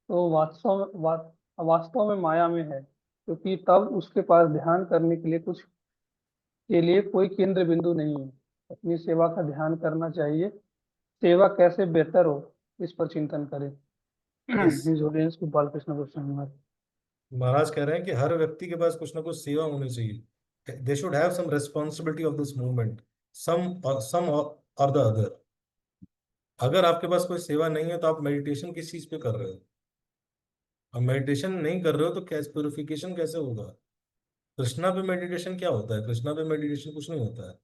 तो वास्तव में माया में है, क्योंकि तब उसके पास ध्यान करने के लिए कोई केंद्र बिंदु नहीं है। अपनी सेवा का ध्यान करना चाहिए। सेवा कैसे बेहतर हो, इस पर चिंतन करें।
Yes,
his holiness Gopal Krishna Goswami Maharaj.
Maharaj कह रहे हैं कि हर व्यक्ति के पास कुछ ना कुछ सेवा होनी चाहिए। They should have some responsibility of this movement, some और द अदर। अगर आपके पास कोई सेवा नहीं है तो आप मेडिटेशन किस चीज पे कर रहे हो? अब मेडिटेशन नहीं कर रहे हो तो कैसे प्योरिफिकेशन कैसे होगा? कृष्णा पे मेडिटेशन क्या होता है? कृष्णा पे मेडिटेशन कुछ नहीं होता है।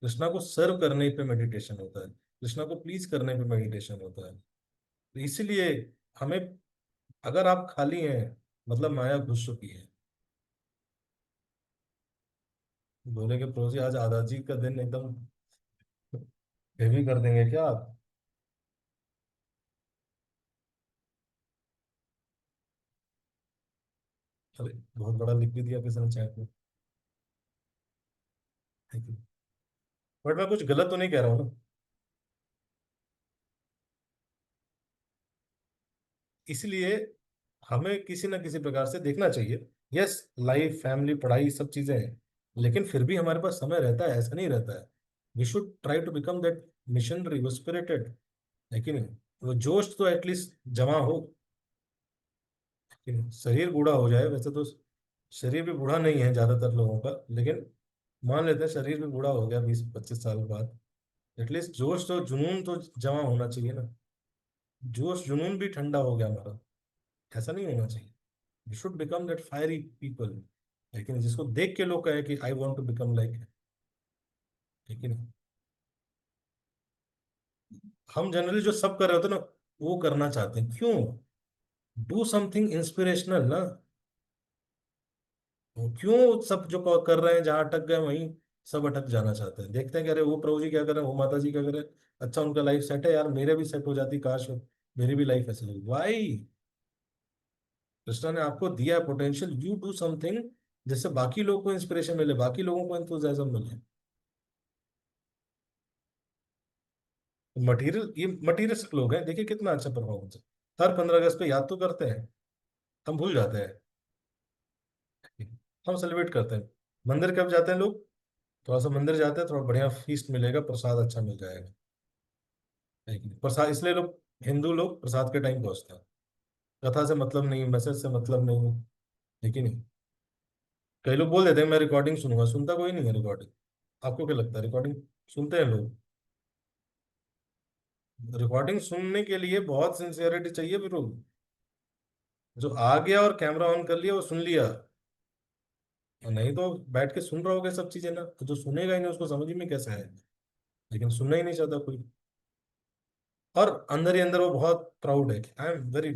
कृष्णा को सर्व करने पे मेडिटेशन होता है, कृष्णा को प्लीज करने पे मेडिटेशन होता है। तो इसीलिए हमें, अगर आप खाली हैं मतलब माया घुस चुकी है। बोले कि प्रो जी आज आधा जी का दिन एकदम हेवी कर देंगे क्या आप? अरे बहुत बड़ा लिख भी दिया किसी ने चैट में। बट मैं कुछ गलत तो नहीं कह रहा हूँ ना? इसलिए हमें किसी ना किसी प्रकार से देखना चाहिए। यस, लाइफ, फैमिली, पढ़ाई, सब चीजें हैं, लेकिन फिर भी हमारे पास समय रहता है, ऐसा नहीं रहता है। We should try to become that missionary, वो स्पिरिटेड, है कि नहीं? वो जोश तो एटलीस्ट जमा हो। कि नहीं? शरीर बूढ़ा हो जाए, वैसे तो शरीर भी बूढ़ा नहीं है ज्यादातर लोगों का, लेकिन मान लेते हैं शरीर भी बूढ़ा हो गया 20-25 साल बाद, एटलीस्ट जोश तो, जुनून तो जमा होना चाहिए ना। जोश जुनून भी ठंडा हो गया हमारा, ऐसा नहीं होना चाहिए। You should become that fiery people, लेकिन जिसको देख के लोग कहे कि I want to become like, लेकिन हम जनरली जो सब कर रहे होते हैं ना, वो करना चाहते हैं। क्यों? डू समथिंग इंस्पिरेशनल ना। क्यों सब जो कर रहे हैं जहां अटक गए वहीं सब अटक जाना चाहते हैं? देखते हैं कि अरे वो प्रभु जी क्या कर रहे हैं, वो माता जी क्या कर रहे हैं, अच्छा उनका लाइफ सेट है यार, मेरे भी सेट हो जाती, काश मेरी भी लाइफ ऐसे होगी। वाई? कृष्णा ने आपको दिया है पोटेंशियल, यू डू समथिंग जिससे बाकी लोगों को इंस्पिरेशन मिले, बाकी लोगों को एंथुसियाज्म मिले। मटेरियल, ये मटेरियलिस्टिक लोग हैं, देखिए कितना अच्छा परफॉर्मेंस है। हर 15 अगस्त पे याद तो करते हैं, हम भूल जाते हैं। हम सेलिब्रेट करते हैं। मंदिर कब जाते हैं लोग? थोड़ा सा मंदिर जाते हैं, थोड़ा बढ़िया फीस्ट मिलेगा, प्रसाद अच्छा मिल जाएगा, है कि नहीं? प्रसाद इसलिए लोग, हिंदू लोग प्रसाद के टाइम पहुंचते हैं। कथा से मतलब नहीं, मैसेज से मतलब नहीं, लेकिन नहीं। कई लोग बोल देते हैं मैं रिकॉर्डिंग सुनूंगा, सुनता कोई नहीं है रिकॉर्डिंग। आपको क्या लगता है रिकॉर्डिंग सुनते हैं लोग? रिकॉर्डिंग सुनने के लिए बहुत सिंसियरिटी चाहिए फिर। जो आ गया और कैमरा ऑन कर लिया वो सुन लिया, और नहीं तो बैठ के सुन रहा होगा सब चीजें ना, तो जो सुनेगा ही नहीं उसको समझ में कैसे आएगा? लेकिन सुनना ही नहीं चाहता कोई। और अंदर ही अंदर वो बहुत प्राउड है कि आई एम वेरी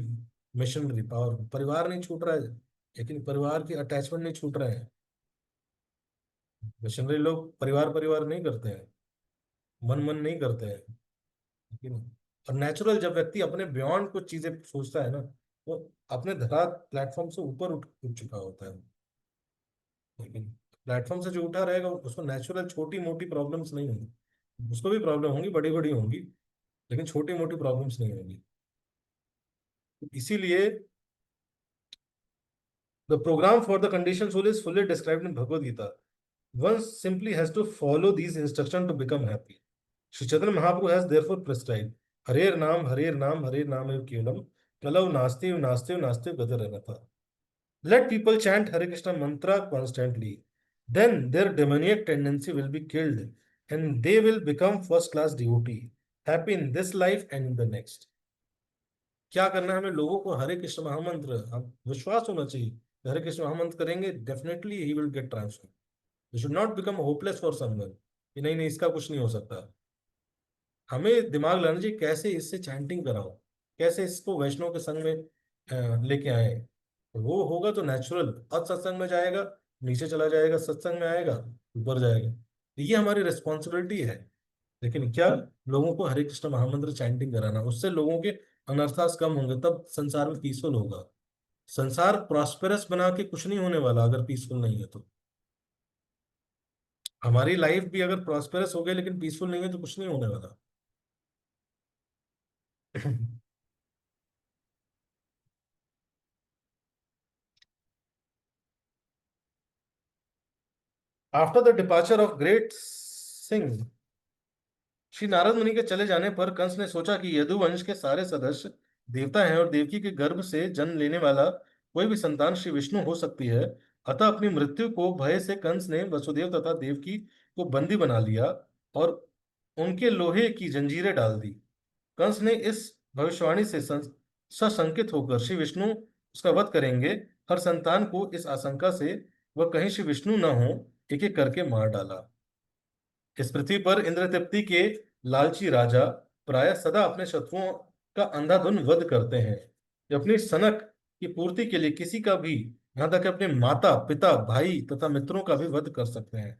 मिशनरी पावर, परिवार नहीं छूट रहा है, लेकिन परिवार की अटैचमेंट नहीं छूट रहे हैं। मिशनरी लोग परिवार परिवार नहीं करते हैं, मन मन नहीं करते हैं, लेकिन और नेचुरल जब व्यक्ति अपने बियॉन्ड कुछ चीजें सोचता है ना, वो अपने धरा प्लेटफॉर्म से ऊपर उठ उठ चुका होता है। लेकिन प्लेटफॉर्म से जो उठा रहेगा उसको नेचुरल छोटी मोटी प्रॉब्लम्स नहीं होंगी, उसको भी प्रॉब्लम होंगी, बड़ी बड़ी होंगी, लेकिन छोटी मोटी प्रॉब्लम्स नहीं होंगी। इसीलिए the program for the condition soul is fully described in Bhagavad Gita. One simply has to follow these instruction to become happy. Shri Chaitanya Mahaprabhu has therefore prescribed हरेर नाम हरेर नाम एव केवलम कलौ नास्ति नास्ति नास्ति गतिरनथा। Let people chant Hare Krishna mantra constantly. Then their demoniac tendency will be killed and they will become first class devotee, happy in this life and in the next. क्या करना है हमें? लोगों को हरे कृष्ण महामंत्र, हम विश्वास होना चाहिए कि हरे कृष्ण महामंत्र करेंगे definitely he will gate transform. You should not become hopeless for someone कि नहीं नहीं इसका कुछ नहीं हो सकता। हमें दिमाग लगाना चाहिए कैसे इससे चैंटिंग कराओ, कैसे इसको वैष्णव के संग में लेके आए। तो वो होगा तो नेचुरल, अब सत्संग में जाएगा नीचे चला जाएगा, सत्संग में आएगा ऊपर जाएगा। तो ये हमारी रिस्पॉन्सिबिलिटी है। लेकिन क्या, लोगों को हरे कृष्ण महामंत्र चैंटिंग कराना, उससे लोगों के अनर्थास कम होंगे, तब संसार में पीसफुल होगा। संसार प्रॉस्पेरस बना के कुछ नहीं होने वाला अगर पीसफुल नहीं है तो। हमारी लाइफ भी अगर प्रॉस्पेरस हो गई लेकिन पीसफुल नहीं है तो कुछ नहीं होने वाला। After the departure of great Singh, Shri Narad मुनि के चले जाने पर कंस ने सोचा कि यदुवंश के सारे सदस्य देवता हैं और देवकी के गर्भ से जन्म लेने वाला कोई भी संतान श्री विष्णु हो सकती है। अतः अपनी मृत्यु को भय से कंस ने वसुदेव तथा देवकी को बंदी बना लिया और उनके लोहे की जंजीरें डाल दी। कंस ने इस भविष्यवाणी से सशंकित होकर श्री विष्णु उसका वध करेंगे, हर संतान को इस आशंका से वह कहीं श्री विष्णु न हो, एक एक करके मार डाला। इस पृथ्वी पर इंद्रतप्ति के लालची राजा प्राय सदा अपने शत्रुओं का अंधाधुंध वध करते हैं। ये अपनी सनक की पूर्ति के लिए किसी का भी, यहाँ तक कि अपने माता पिता भाई तथा मित्रों का भी वध कर सकते हैं।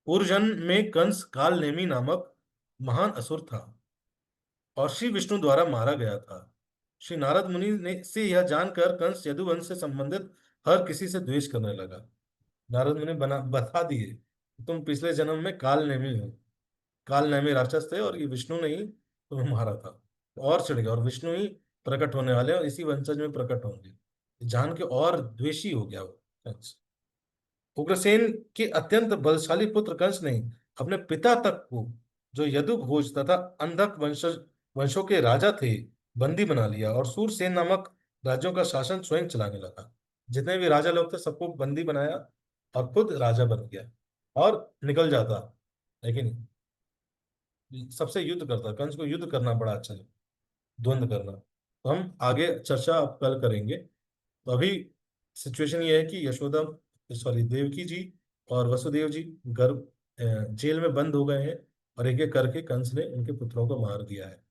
पूर्व जन्म में कंस काल नेमी नामक महान असुर था और श्री विष्णु द्वारा मारा गया था। श्री नारद मुनि ने से यह जानकर कंस यदुवंश से संबंधित हर किसी से द्वेष करने लगा। नारद मुनि बता दिए, तुम पिछले जन्म में काल नेमी हो, काल नेमी राक्षस थे और ये विष्णु ने ही तुम्हें मारा था। तो और चिढ़ गया और विष्णु ही प्रकट होने वाले हैं और इसी वंशज में प्रकट होंगे, जान के और द्वेषी हो गया वो कंस। उग्रसेन के अत्यंत बलशाली पुत्र कंस ने अपने पिता तक को, जो यदुघोष तथा अंधक वंशों के राजा थे, बंदी बना लिया और सूरसेन नामक राज्यों का शासन स्वयं चलाने लगा। जितने भी राजा लोग थे सबको बंदी बनाया और खुद राजा बन गया और निकल जाता। लेकिन सबसे युद्ध करता, कंस को युद्ध करना बड़ा अच्छा है, द्वंद्व करना। तो हम आगे चर्चा अब कल करेंगे। तो अभी सिचुएशन ये है कि यशोदा, सॉरी देवकी जी और वसुदेव जी गर्भ जेल में बंद हो गए हैं और एक एक करके कंस ने उनके पुत्रों को मार दिया है।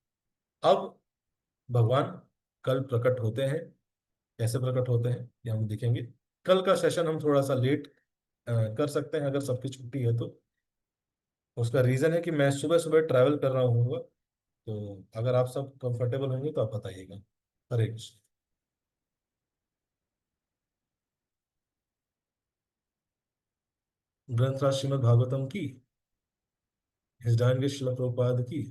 अब भगवान कल प्रकट होते हैं, कैसे प्रकट होते हैं ये हम देखेंगे। कल का सेशन हम थोड़ा सा लेट कर सकते हैं अगर सबकी छुट्टी है तो। उसका रीजन है कि मैं सुबह सुबह ट्रैवल कर रहा हूँ, तो अगर आप सब कंफर्टेबल होंगे तो आप बताइएगा। हरे कृष्ण। ग्रंथराज श्रीमद् भागवतम की, हिज डायन श्रील प्रभुपाद की।